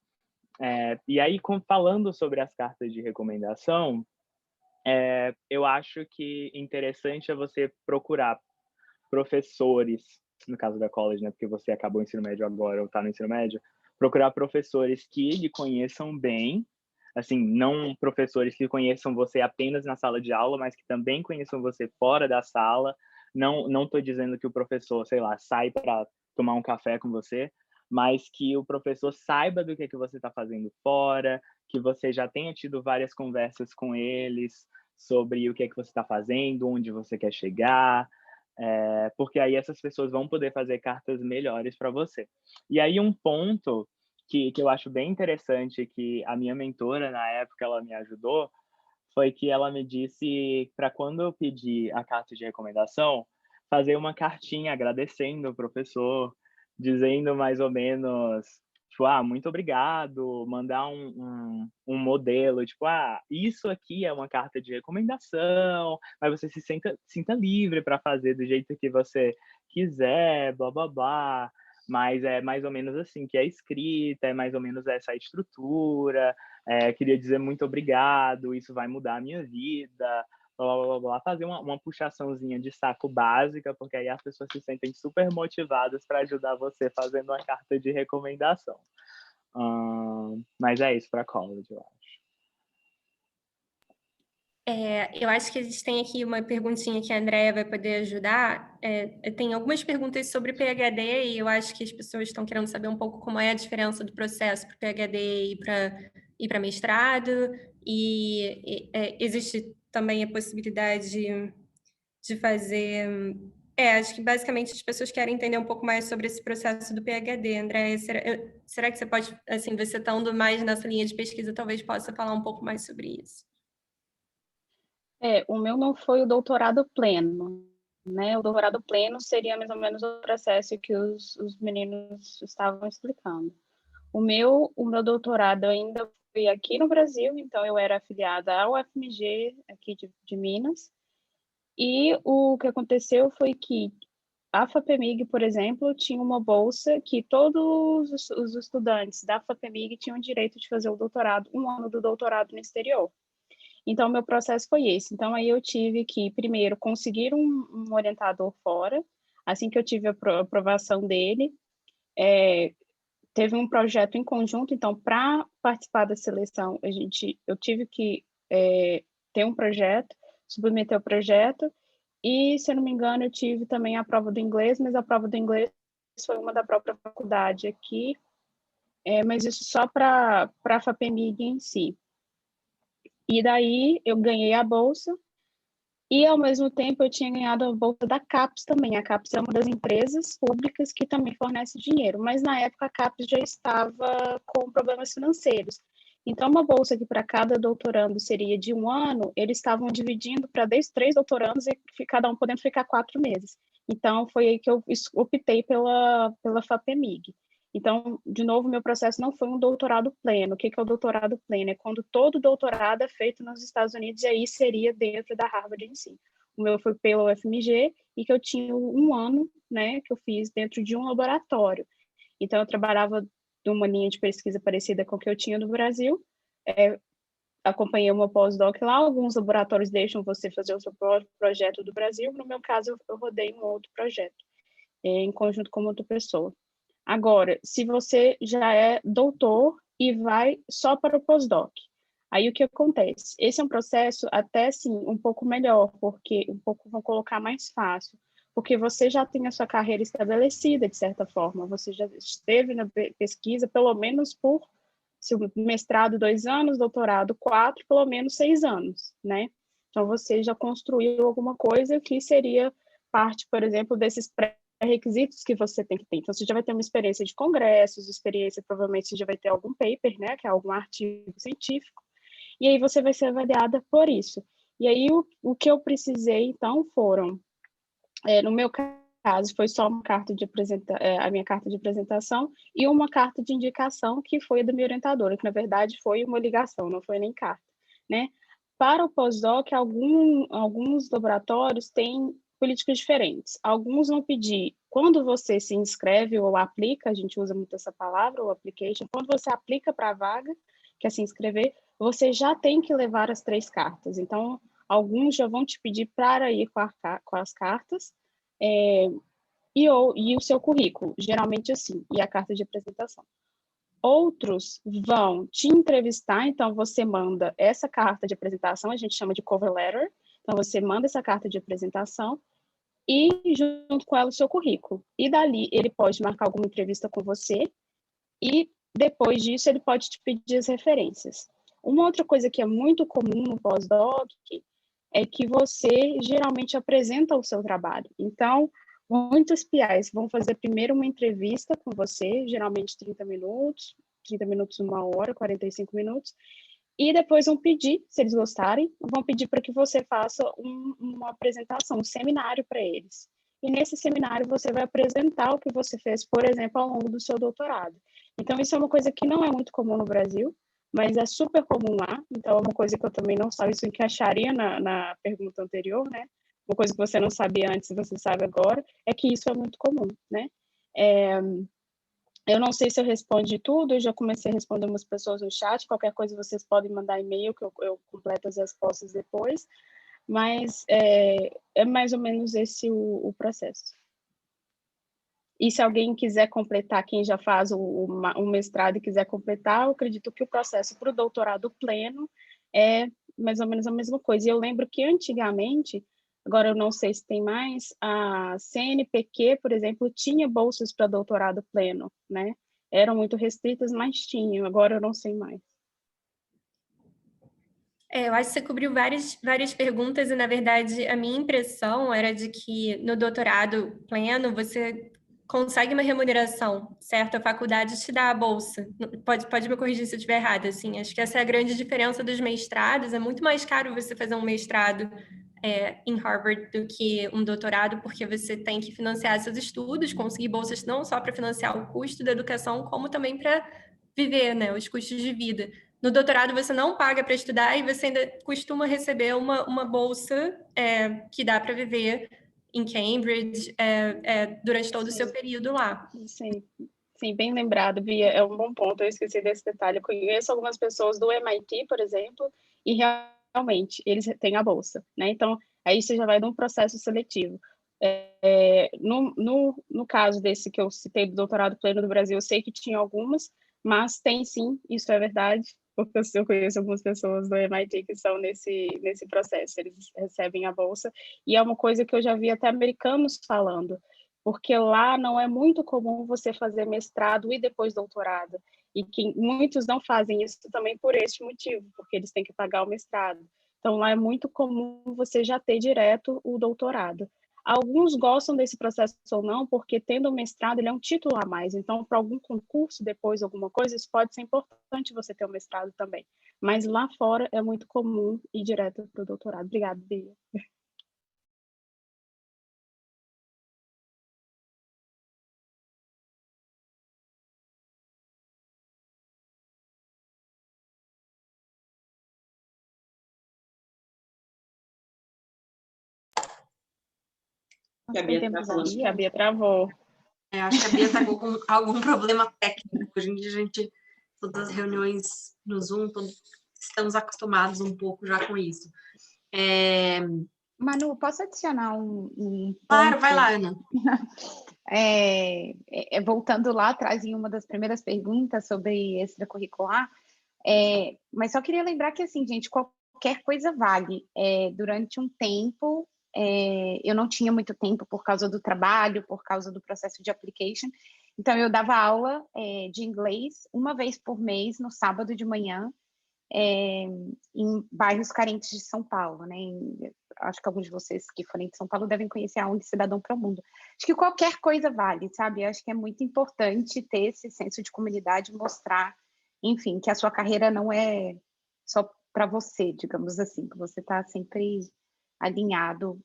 E aí, falando sobre as cartas de recomendação, eu acho que interessante é você procurar professores, no caso da college, né, porque você acabou o ensino médio agora ou está no ensino médio, procurar professores que lhe conheçam bem, assim, não professores que conheçam você apenas na sala de aula, mas que também conheçam você fora da sala. Não estou dizendo que o professor, sei lá, sai para tomar um café com você, mas que o professor saiba do que você está fazendo fora, que você já tenha tido várias conversas com eles sobre o que você está fazendo, onde você quer chegar, porque aí essas pessoas vão poder fazer cartas melhores para você. E aí um ponto que eu acho bem interessante, que a minha mentora, na época, ela me ajudou, foi que ela me disse para quando eu pedir a carta de recomendação, fazer uma cartinha agradecendo o professor, dizendo mais ou menos, tipo, muito obrigado, mandar um modelo, tipo, isso aqui é uma carta de recomendação, mas você sinta livre para fazer do jeito que você quiser, blá, blá, blá. Mas é mais ou menos assim que é escrita, é mais ou menos essa estrutura, queria dizer muito obrigado, isso vai mudar a minha vida, blá, blá, blá, blá, fazer uma puxaçãozinha de saco básica, porque aí as pessoas se sentem super motivadas para ajudar você fazendo uma carta de recomendação. Mas é isso para college, eu acho. Eu acho que a gente tem aqui uma perguntinha que a Andrea vai poder ajudar. Tem algumas perguntas sobre PhD e eu acho que as pessoas estão querendo saber um pouco como é a diferença do processo para PhD e para mestrado. Existe também a possibilidade de fazer... acho que basicamente as pessoas querem entender um pouco mais sobre esse processo do PhD. Andrea, será que você pode, assim, você estando mais nessa linha de pesquisa, talvez possa falar um pouco mais sobre isso? O meu não foi o doutorado pleno, né? O doutorado pleno seria mais ou menos o processo que os meninos estavam explicando. O meu doutorado ainda foi aqui no Brasil, então eu era afiliada ao UFMG, aqui de Minas, e o que aconteceu foi que a FAPEMIG, por exemplo, tinha uma bolsa que todos os estudantes da FAPEMIG tinham direito de fazer o doutorado, um ano do doutorado no exterior. Então, meu processo foi esse. Então, aí eu tive que, primeiro, conseguir um orientador fora. Assim que eu tive a aprovação dele, teve um projeto em conjunto. Então, para participar da seleção, eu tive que ter um projeto, submeter o projeto. E, se eu não me engano, eu tive também a prova do inglês, mas a prova do inglês foi uma da própria faculdade aqui. Mas isso só para a FAPEMIG em si. E daí eu ganhei a bolsa e, ao mesmo tempo, eu tinha ganhado a bolsa da CAPES também. A CAPES é uma das empresas públicas que também fornece dinheiro, mas na época a CAPES já estava com problemas financeiros. Então, uma bolsa que para cada doutorando seria de 1 ano, eles estavam dividindo para 3 doutorandos e cada um podendo ficar 4 meses. Então, foi aí que eu optei pela FAPEMIG. Então, de novo, meu processo não foi um doutorado pleno. O que é o doutorado pleno? É quando todo doutorado é feito nos Estados Unidos e aí seria dentro da Harvard em si. O meu foi pelo UFMG e que eu tinha 1 ano, né, que eu fiz dentro de um laboratório. Então, eu trabalhava numa linha de pesquisa parecida com a que eu tinha no Brasil, acompanhei uma pós-doc lá, alguns laboratórios deixam você fazer o seu próprio projeto do Brasil, no meu caso, eu rodei um outro projeto, em conjunto com outra pessoa. Agora, se você já é doutor e vai só para o pós-doc, aí o que acontece? Esse é um processo até, assim, um pouco melhor, porque vou colocar mais fácil, porque você já tem a sua carreira estabelecida, de certa forma, você já esteve na pesquisa, pelo menos por, se o mestrado 2 anos, doutorado 4, pelo menos 6 anos, né? Então, você já construiu alguma coisa que seria parte, por exemplo, desses requisitos que você tem que ter. Então, você já vai ter uma experiência de congressos, provavelmente você já vai ter algum paper, né, que é algum artigo científico, e aí você vai ser avaliada por isso. E aí, o que eu precisei, então, foram, no meu caso, foi só uma carta de a minha carta de apresentação e uma carta de indicação que foi da minha orientadora, que na verdade foi uma ligação, não foi nem carta, né? Para o pós-doc, alguns laboratórios têm políticas diferentes. Alguns vão pedir, quando você se inscreve ou aplica, a gente usa muito essa palavra, o application, quando você aplica para a vaga, que é se inscrever, você já tem que levar as 3 cartas. Então, alguns já vão te pedir para ir com as cartas, e o seu currículo, geralmente assim, e a carta de apresentação. Outros vão te entrevistar, então você manda essa carta de apresentação, a gente chama de cover letter, então você manda essa carta de apresentação e junto com ela o seu currículo. E dali ele pode marcar alguma entrevista com você e depois disso ele pode te pedir as referências. Uma outra coisa que é muito comum no pós-doc é que você geralmente apresenta o seu trabalho. Então, muitos PIs vão fazer primeiro uma entrevista com você, geralmente 30 minutos, 1 hora, 45 minutos, e depois vão pedir, se eles gostarem, vão pedir para que você faça uma apresentação, um seminário para eles. E nesse seminário você vai apresentar o que você fez, por exemplo, ao longo do seu doutorado. Então, isso é uma coisa que não é muito comum no Brasil, mas é super comum lá, então é uma coisa que eu também não sabia, isso encaixaria na pergunta anterior, né? Uma coisa que você não sabia antes e você sabe agora, é que isso é muito comum, né? Eu não sei se eu respondi tudo, eu já comecei a responder umas pessoas no chat, qualquer coisa vocês podem mandar e-mail, que eu completo as respostas depois, mas é mais ou menos esse o processo. E se alguém quiser completar, quem já faz o mestrado e quiser completar, eu acredito que o processo para o doutorado pleno é mais ou menos a mesma coisa. E eu lembro que antigamente, agora eu não sei se tem mais, a CNPq, por exemplo, tinha bolsas para doutorado pleno, né? Eram muito restritas, mas tinham, agora eu não sei mais. Eu acho que você cobriu várias perguntas e, na verdade, a minha impressão era de que no doutorado pleno você consegue uma remuneração, certo? A faculdade te dá a bolsa. Pode me corrigir se eu estiver errada, assim. Acho que essa é a grande diferença dos mestrados. É muito mais caro você fazer um mestrado em Harvard do que um doutorado, porque você tem que financiar seus estudos, conseguir bolsas não só para financiar o custo da educação, como também para viver, né? Os custos de vida. No doutorado, você não paga para estudar e você ainda costuma receber uma bolsa que dá para viver em Cambridge durante todo o seu período lá. Sim, bem lembrado, Bia, é um bom ponto, eu esqueci desse detalhe. Eu conheço algumas pessoas do MIT, por exemplo, e realmente eles têm a bolsa, né? Então, aí você já vai num processo seletivo. No caso desse que eu citei do doutorado pleno do Brasil, eu sei que tinha algumas, mas tem sim, isso é verdade, porque eu conheço algumas pessoas do MIT que estão nesse processo, eles recebem a bolsa, e é uma coisa que eu já vi até americanos falando, porque lá não é muito comum você fazer mestrado e depois doutorado, e que muitos não fazem isso também por este motivo, porque eles têm que pagar o mestrado. Então, lá é muito comum você já ter direto o doutorado. Alguns gostam desse processo ou não, porque tendo o mestrado, ele é um título a mais. Então, para algum concurso, depois alguma coisa, isso pode ser importante você ter o mestrado também. Mas lá fora é muito comum ir direto para o doutorado. Obrigada, Bia. A Bia travou. Acho que a Bia travou. Acho que a Bia está com algum problema técnico. Hoje em dia, todas as reuniões no Zoom, estamos acostumados um pouco já com isso. Manu, posso adicionar um ponto? Claro, vai lá, Ana. Voltando lá atrás em uma das primeiras perguntas sobre extracurricular, mas só queria lembrar que, assim, gente, qualquer coisa vale. Durante um tempo, eu não tinha muito tempo por causa do trabalho, por causa do processo de application, então eu dava aula de inglês uma vez por mês, no sábado de manhã, em bairros carentes de São Paulo, né? Acho que alguns de vocês que forem de São Paulo devem conhecer a ONG Cidadão para o Mundo. Acho que qualquer coisa vale, sabe? Acho que é muito importante ter esse senso de comunidade, mostrar, enfim, que a sua carreira não é só para você, digamos assim, que você está sempre alinhado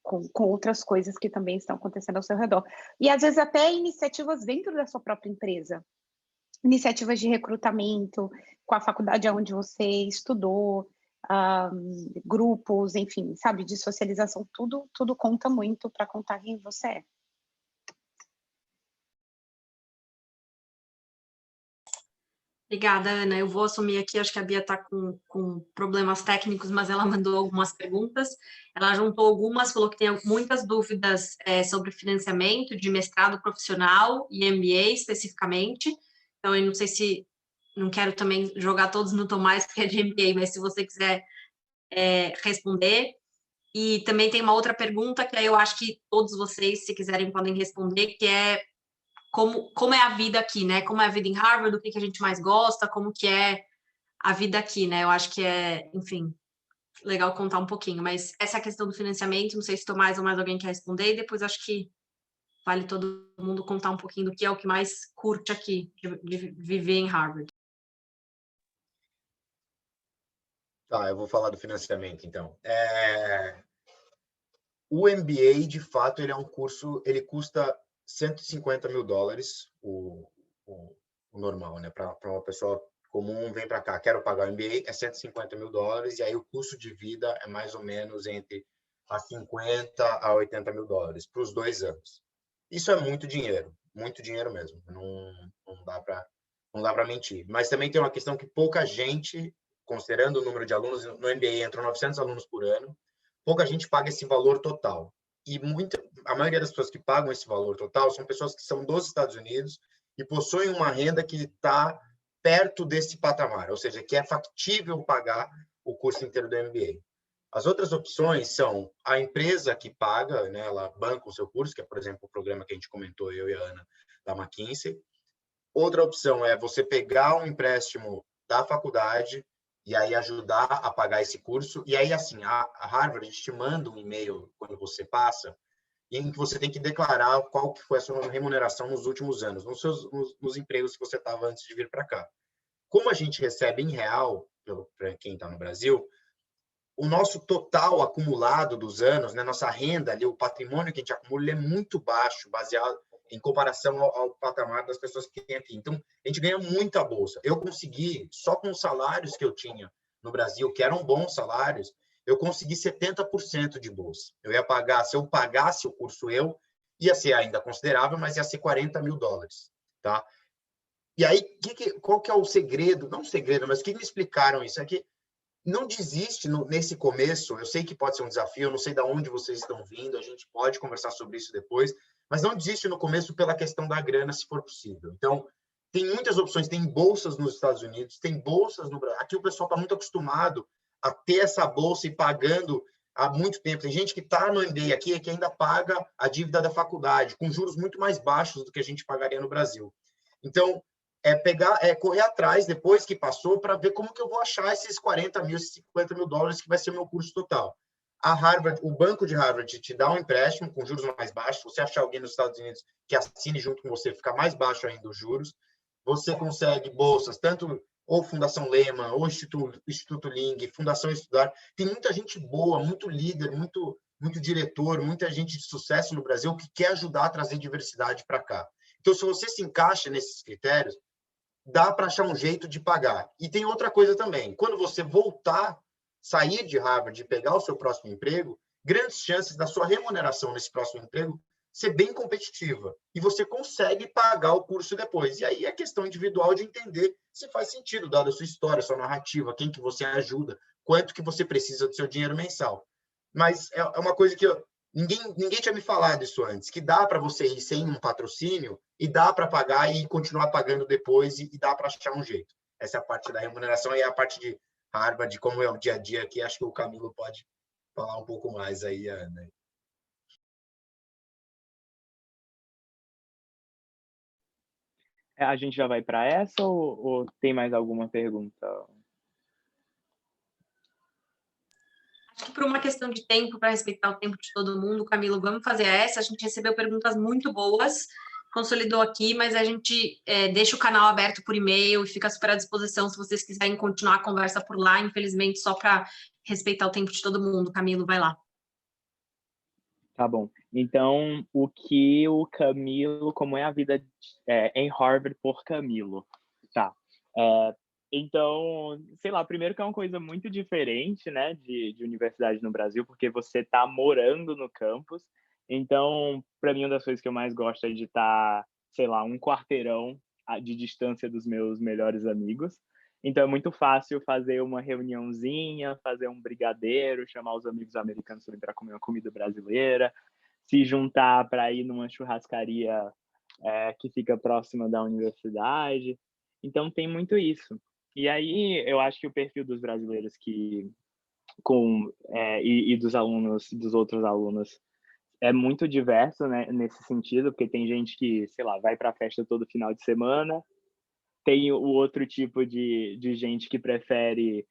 com outras coisas que também estão acontecendo ao seu redor. E, às vezes, até iniciativas dentro da sua própria empresa. Iniciativas de recrutamento, com a faculdade onde você estudou, grupos, enfim, sabe, de socialização, tudo conta muito para contar quem você é. Obrigada, Ana. Eu vou assumir aqui, acho que a Bia está com problemas técnicos, mas ela mandou algumas perguntas. Ela juntou algumas, falou que tem muitas dúvidas sobre financiamento de mestrado profissional e MBA especificamente. Então, eu não sei se... Não quero também jogar todos no Tomás, porque é de MBA, mas se você quiser responder. E também tem uma outra pergunta, que aí eu acho que todos vocês, se quiserem, podem responder, que é como é a vida aqui, né? Como é a vida em Harvard, o que a gente mais gosta, como que é a vida aqui, né? Eu acho que enfim, legal contar um pouquinho. Mas essa questão do financiamento, não sei se Tomás ou mais alguém quer responder, e depois acho que vale todo mundo contar um pouquinho do que é o que mais curte aqui, de viver em Harvard. Tá, eu vou falar do financiamento, então. O MBA, de fato, ele é um curso, ele custa $150 mil, o normal, né? Para uma pessoa comum, vem para cá, quero pagar o MBA, é $150 mil, e aí o custo de vida é mais ou menos entre a 50 a 80 mil dólares para os 2 anos. Isso é muito dinheiro mesmo. Não dá para mentir. Mas também tem uma questão que pouca gente, considerando o número de alunos, no MBA entram 900 alunos por ano, pouca gente paga esse valor total. E a maioria das pessoas que pagam esse valor total são pessoas que são dos Estados Unidos e possuem uma renda que está perto desse patamar, ou seja, que é factível pagar o curso inteiro do MBA. As outras opções são a empresa que paga, né, ela banca o seu curso, que é, por exemplo, o programa que a gente comentou, eu e a Ana, da McKinsey. Outra opção é você pegar um empréstimo da faculdade e aí ajudar a pagar esse curso. E aí, assim, a Harvard te manda um e-mail quando você passa, em que você tem que declarar qual que foi a sua remuneração nos últimos anos, nos empregos que você estava antes de vir para cá. Como a gente recebe em real, para quem está no Brasil, o nosso total acumulado dos anos, né, nossa renda, ali, o patrimônio que a gente acumula, ele é muito baixo, baseado em comparação ao patamar das pessoas que tem aqui. Então, a gente ganha muita bolsa. Eu consegui, só com os salários que eu tinha no Brasil, que eram bons salários, eu consegui 70% de bolsa. Eu ia pagar, se eu pagasse o curso ia ser ainda considerável, mas ia ser $40 mil, tá? E aí, qual que é o segredo? Não o segredo, mas o que me explicaram isso? É que não desiste nesse começo. Eu sei que pode ser um desafio, eu não sei de onde vocês estão vindo, a gente pode conversar sobre isso depois, mas não desiste no começo pela questão da grana, se for possível. Então, tem muitas opções, tem bolsas nos Estados Unidos, tem bolsas no Brasil. Aqui o pessoal está muito acostumado a ter essa bolsa e pagando há muito tempo. Tem gente que está no MBA aqui que ainda paga a dívida da faculdade, com juros muito mais baixos do que a gente pagaria no Brasil. Então, correr atrás, depois que passou, para ver como que eu vou achar esses 40 mil, esses 50 mil dólares que vai ser o meu curso total. A Harvard, o banco de Harvard te dá um empréstimo com juros mais baixos. Se você achar alguém nos Estados Unidos que assine junto com você, fica mais baixo ainda os juros. Você consegue bolsas, tanto ou Fundação Lehman, ou Instituto Ling, Fundação Estudar. Tem muita gente boa, muito líder, muito diretor, muita gente de sucesso no Brasil que quer ajudar a trazer diversidade para cá. Então, se você se encaixa nesses critérios, dá para achar um jeito de pagar. E tem outra coisa também. Quando você sair de Harvard e pegar o seu próximo emprego, grandes chances da sua remuneração nesse próximo emprego ser bem competitiva. E você consegue pagar o curso depois. E aí é questão individual de entender se faz sentido, dada a sua história, a sua narrativa, quem que você ajuda, quanto que você precisa do seu dinheiro mensal. Mas é uma coisa que ninguém tinha me falado isso antes, que dá para você ir sem um patrocínio e dá para pagar e continuar pagando depois e dá para achar um jeito. Essa é a parte da remuneração e a parte de Harvard, de como é o dia a dia aqui. Acho que o Camilo pode falar um pouco mais aí, Ana. A gente já vai para essa ou tem mais alguma pergunta? Acho que por uma questão de tempo, para respeitar o tempo de todo mundo, Camilo, vamos fazer essa. A gente recebeu perguntas muito boas, consolidou aqui, mas a gente deixa o canal aberto por e-mail e fica super à disposição se vocês quiserem continuar a conversa por lá. Infelizmente, só para respeitar o tempo de todo mundo. Camilo, vai lá. Tá bom. Então, o que o Camilo, como é a vida em Harvard por Camilo? Tá. Então, sei lá, primeiro que é uma coisa muito diferente, né, de universidade no Brasil, porque você tá morando no campus. Então, para mim, uma das coisas que eu mais gosto é de estar, sei lá, um quarteirão de distância dos meus melhores amigos. Então, é muito fácil fazer uma reuniãozinha, fazer um brigadeiro, chamar os amigos americanos para comer uma comida brasileira, se juntar para ir numa churrascaria que fica próxima da universidade. Então, tem muito isso. E aí, eu acho que o perfil dos brasileiros e dos alunos, dos outros alunos, é muito diverso, né, nesse sentido, porque tem gente que, sei lá, vai para a festa todo final de semana, tem o outro tipo de gente que prefere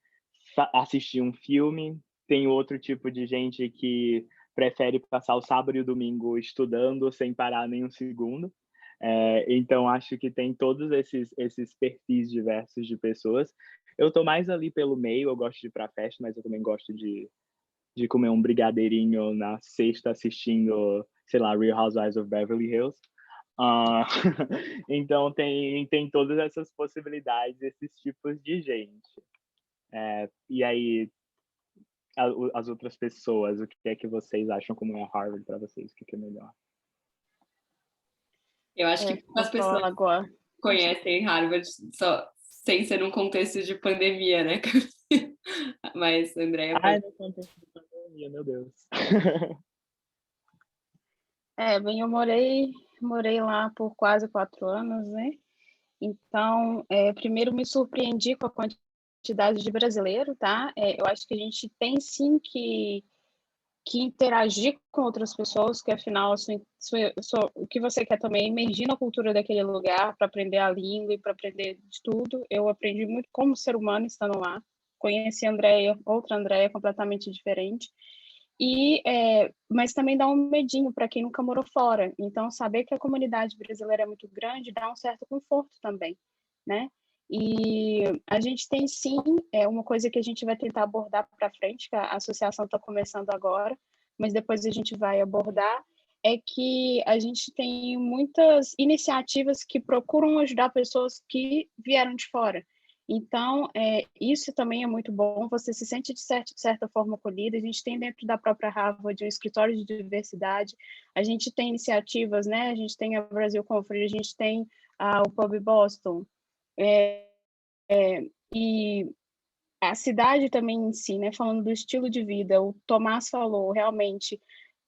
assistir um filme, tem outro tipo de gente que prefere passar o sábado e o domingo estudando sem parar nem um segundo. Então, acho que tem todos esses perfis diversos de pessoas. Eu tô mais ali pelo meio, eu gosto de ir pra festa, mas eu também gosto de comer um brigadeirinho na sexta assistindo, sei lá, Real Housewives of Beverly Hills. Então, tem todas essas possibilidades, esses tipos de gente. E aí, as outras pessoas, o que é que vocês acham como é Harvard para vocês? O que é melhor? Eu acho que as pessoas agora conhecem Harvard só sem ser num contexto de pandemia, né? Mas, Andréia... no contexto de pandemia, meu Deus. Bem, eu morei lá por quase 4 anos, né? Então, primeiro me surpreendi com a quantidade de brasileiro, tá? Eu acho que a gente tem sim que interagir com outras pessoas, que afinal o que você quer também é imergir na cultura daquele lugar para aprender a língua e para aprender de tudo. Eu aprendi muito como ser humano estando lá. Conheci a Andréia, outra Andréia completamente diferente. Mas também dá um medinho para quem nunca morou fora. Então, saber que a comunidade brasileira é muito grande dá um certo conforto também, né? E a gente tem sim, uma coisa que a gente vai tentar abordar para frente, que a associação está começando agora, mas depois a gente vai abordar, é que a gente tem muitas iniciativas que procuram ajudar pessoas que vieram de fora. Então, isso também é muito bom, você se sente de certa forma acolhida. A gente tem dentro da própria Harvard um escritório de diversidade, a gente tem iniciativas, né? A gente tem a Brasil Conference, a gente tem o Pub Boston, e a cidade também em si, né? Falando do estilo de vida, o Tomás falou, realmente,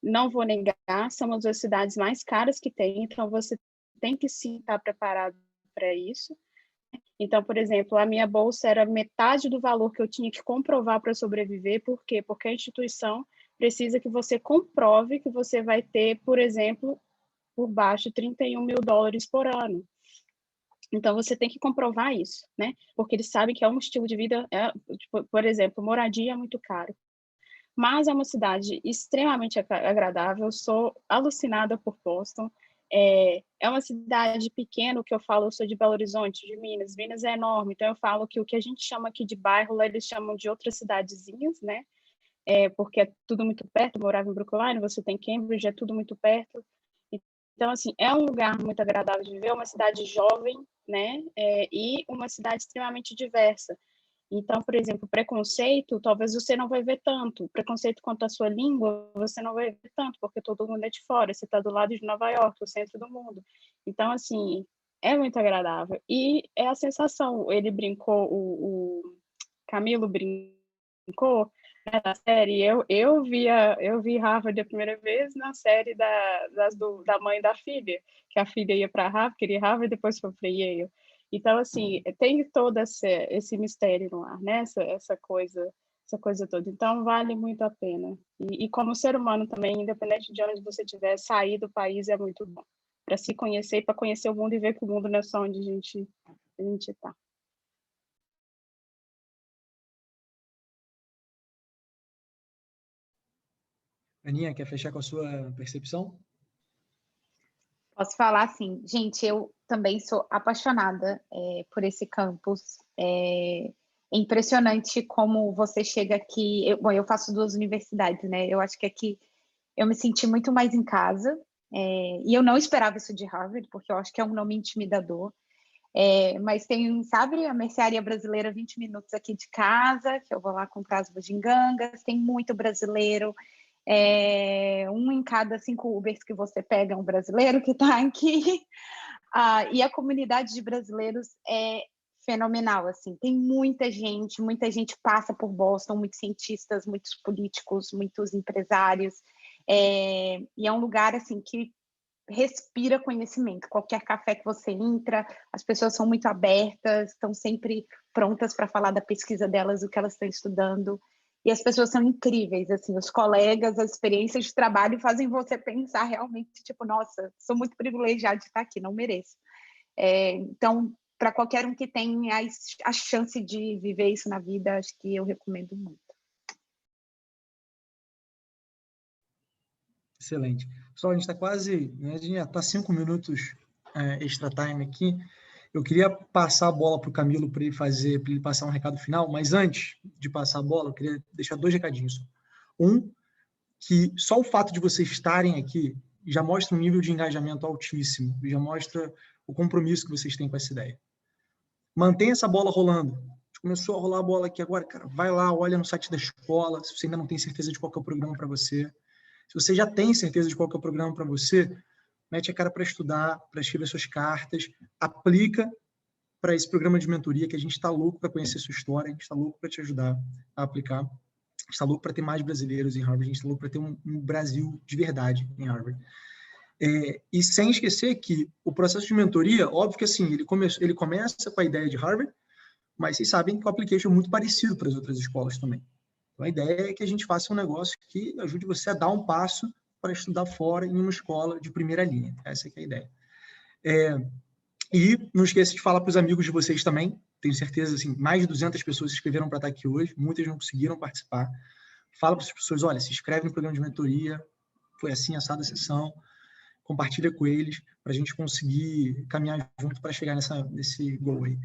não vou negar, são uma das cidades mais caras que tem, então você tem que sim estar preparado para isso. Então, por exemplo, a minha bolsa era metade do valor que eu tinha que comprovar para sobreviver. Por quê? Porque a instituição precisa que você comprove que você vai ter, por exemplo, por baixo $31 mil por ano. Então, você tem que comprovar isso, né? Porque eles sabem que é um estilo de vida, tipo, por exemplo, moradia é muito caro. Mas é uma cidade extremamente agradável, eu sou alucinada por Boston. É uma cidade pequena, que eu falo, eu sou de Belo Horizonte, de Minas. Minas é enorme, então eu falo que o que a gente chama aqui de bairro, lá eles chamam de outras cidadezinhas, né? Porque é tudo muito perto, eu morava em Brookline, você tem Cambridge, é tudo muito perto. Então, assim, é um lugar muito agradável de viver, uma cidade jovem, né? E uma cidade extremamente diversa. Então, por exemplo, preconceito, talvez você não vai ver tanto. Preconceito quanto à sua língua, você não vai ver tanto, porque todo mundo é de fora. Você está do lado de Nova York, o centro do mundo. Então, assim, é muito agradável. E é a sensação. Ele brincou, o Camilo brincou, né, na série. Eu vi Harvard a primeira vez na série da mãe da filha, que a filha ia para Harvard, queria Harvard, depois foi para Yale. Então, assim, tem todo esse mistério no ar, né? Essa coisa toda. Então, vale muito a pena. E como ser humano também, independente de onde você estiver, sair do país é muito bom. Para se conhecer, para conhecer o mundo e ver que o mundo não é só onde a gente está. Aninha, quer fechar com a sua percepção? Posso falar assim, gente, eu também sou apaixonada por esse campus. É impressionante como você chega aqui. Bom, eu faço 2 universidades, né? Eu acho que aqui eu me senti muito mais em casa, e eu não esperava isso de Harvard, porque eu acho que é um nome intimidador. Mas tem, sabe, a mercearia brasileira 20 minutos aqui de casa, que eu vou lá comprar as bugigangas, tem muito brasileiro, um em cada 5 Ubers que você pega é um brasileiro que está aqui, e a comunidade de brasileiros é fenomenal, assim, tem muita gente passa por Boston, muitos cientistas, muitos políticos, muitos empresários, e é um lugar, assim, que respira conhecimento. Qualquer café que você entra, as pessoas são muito abertas, estão sempre prontas para falar da pesquisa delas, o que elas estão estudando. E as pessoas são incríveis, assim, os colegas, as experiências de trabalho fazem você pensar realmente, tipo, nossa, sou muito privilegiada de estar aqui, não mereço. Então, para qualquer um que tem a chance de viver isso na vida, acho que eu recomendo muito. Excelente. Pessoal, a gente está quase, né, a gente já está 5 minutos extra time aqui. Eu queria passar a bola para o Camilo para ele passar um recado final, mas antes de passar a bola, eu queria deixar 2 recadinhos. Um, que só o fato de vocês estarem aqui já mostra um nível de engajamento altíssimo, já mostra o compromisso que vocês têm com essa ideia. Mantenha essa bola rolando. A gente começou a rolar a bola aqui agora, cara, vai lá, olha no site da escola, se você ainda não tem certeza de qual que é o programa para você. Se você já tem certeza de qual que é o programa para você, mete a cara para estudar, para escrever suas cartas, aplica para esse programa de mentoria, que a gente está louco para conhecer sua história, a gente está louco para te ajudar a aplicar, a gente está louco para ter mais brasileiros em Harvard, a gente está louco para ter um Brasil de verdade em Harvard. E sem esquecer que o processo de mentoria, óbvio que assim, ele começa com a ideia de Harvard, mas vocês sabem que o application é muito parecido para as outras escolas também. Então, a ideia é que a gente faça um negócio que ajude você a dar um passo para estudar fora em uma escola de primeira linha. Essa é a ideia. E não esqueça de falar para os amigos de vocês também. Tenho certeza, assim, mais de 200 pessoas se inscreveram para estar aqui hoje. Muitas não conseguiram participar. Fala para as pessoas, olha, se inscreve no programa de mentoria. Foi assim, assada a sessão. Compartilha com eles para a gente conseguir caminhar junto para chegar nesse goal aí.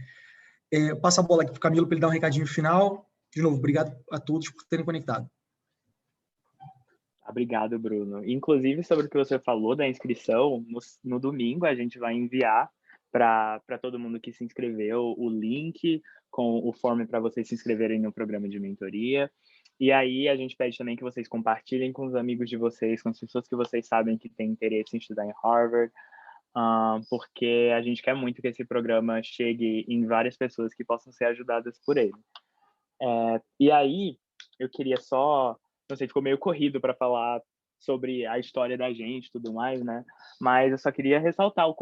Passa a bola aqui para o Camilo para ele dar um recadinho final. De novo, obrigado a todos por terem conectado. Obrigado, Bruno. Inclusive, sobre o que você falou da inscrição, no domingo a gente vai enviar para todo mundo que se inscreveu o link com o form para vocês se inscreverem no programa de mentoria. E aí a gente pede também que vocês compartilhem com os amigos de vocês, com as pessoas que vocês sabem que têm interesse em estudar em Harvard, porque a gente quer muito que esse programa chegue em várias pessoas que possam ser ajudadas por ele. E aí, eu queria só... Não sei, ficou meio corrido para falar sobre a história da gente e tudo mais, né? Mas eu só queria ressaltar o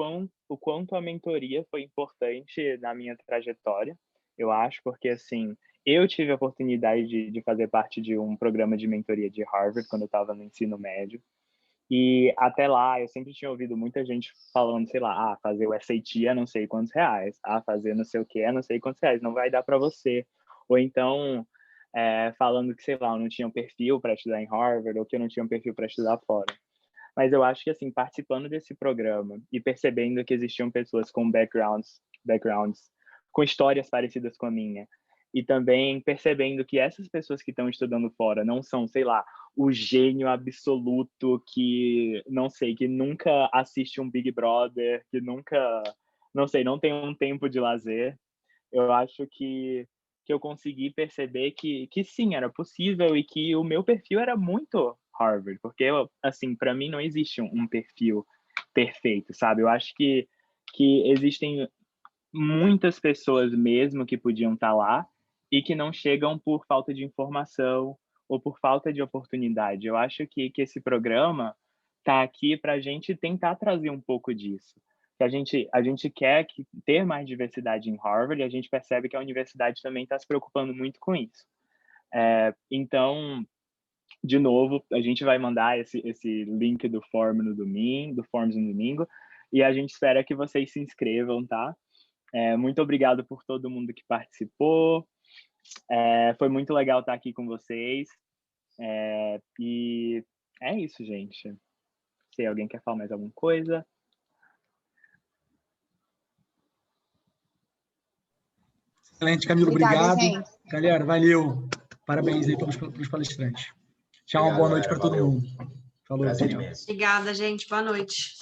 quanto a mentoria foi importante na minha trajetória, eu acho, porque, assim, eu tive a oportunidade de fazer parte de um programa de mentoria de Harvard quando eu estava no ensino médio. E até lá, eu sempre tinha ouvido muita gente falando, sei lá, fazer o SAT é não sei quantos reais, fazer não sei o que é não sei quantos reais, não vai dar para você. Ou então, falando que, sei lá, eu não tinha um perfil para estudar em Harvard, ou que eu não tinha um perfil para estudar fora. Mas eu acho que, assim, participando desse programa e percebendo que existiam pessoas com backgrounds com histórias parecidas com a minha, e também percebendo que essas pessoas que estão estudando fora não são, sei lá, o gênio absoluto que, não sei, que nunca assiste um Big Brother, que nunca, não sei, não tem um tempo de lazer. Eu acho que eu consegui perceber que sim, era possível e que o meu perfil era muito Harvard, porque, assim, para mim não existe um perfil perfeito, sabe? Eu acho que existem muitas pessoas mesmo que podiam estar lá e que não chegam por falta de informação ou por falta de oportunidade. Eu acho que esse programa está aqui para a gente tentar trazer um pouco disso. Que a gente quer ter mais diversidade em Harvard e a gente percebe que a universidade também está se preocupando muito com isso. Então, de novo, a gente vai mandar esse link do Forms no domingo, e a gente espera que vocês se inscrevam, tá? Muito obrigado por todo mundo que participou. Foi muito legal estar aqui com vocês. E é isso, gente. Se alguém quer falar mais alguma coisa. Excelente, Camilo. Obrigado. Gente. Galera, valeu. Parabéns aí pelos palestrantes. Tchau, uma boa noite para todo mundo. Falou, Prazer Daniel. imenso. Obrigada, gente. Boa noite.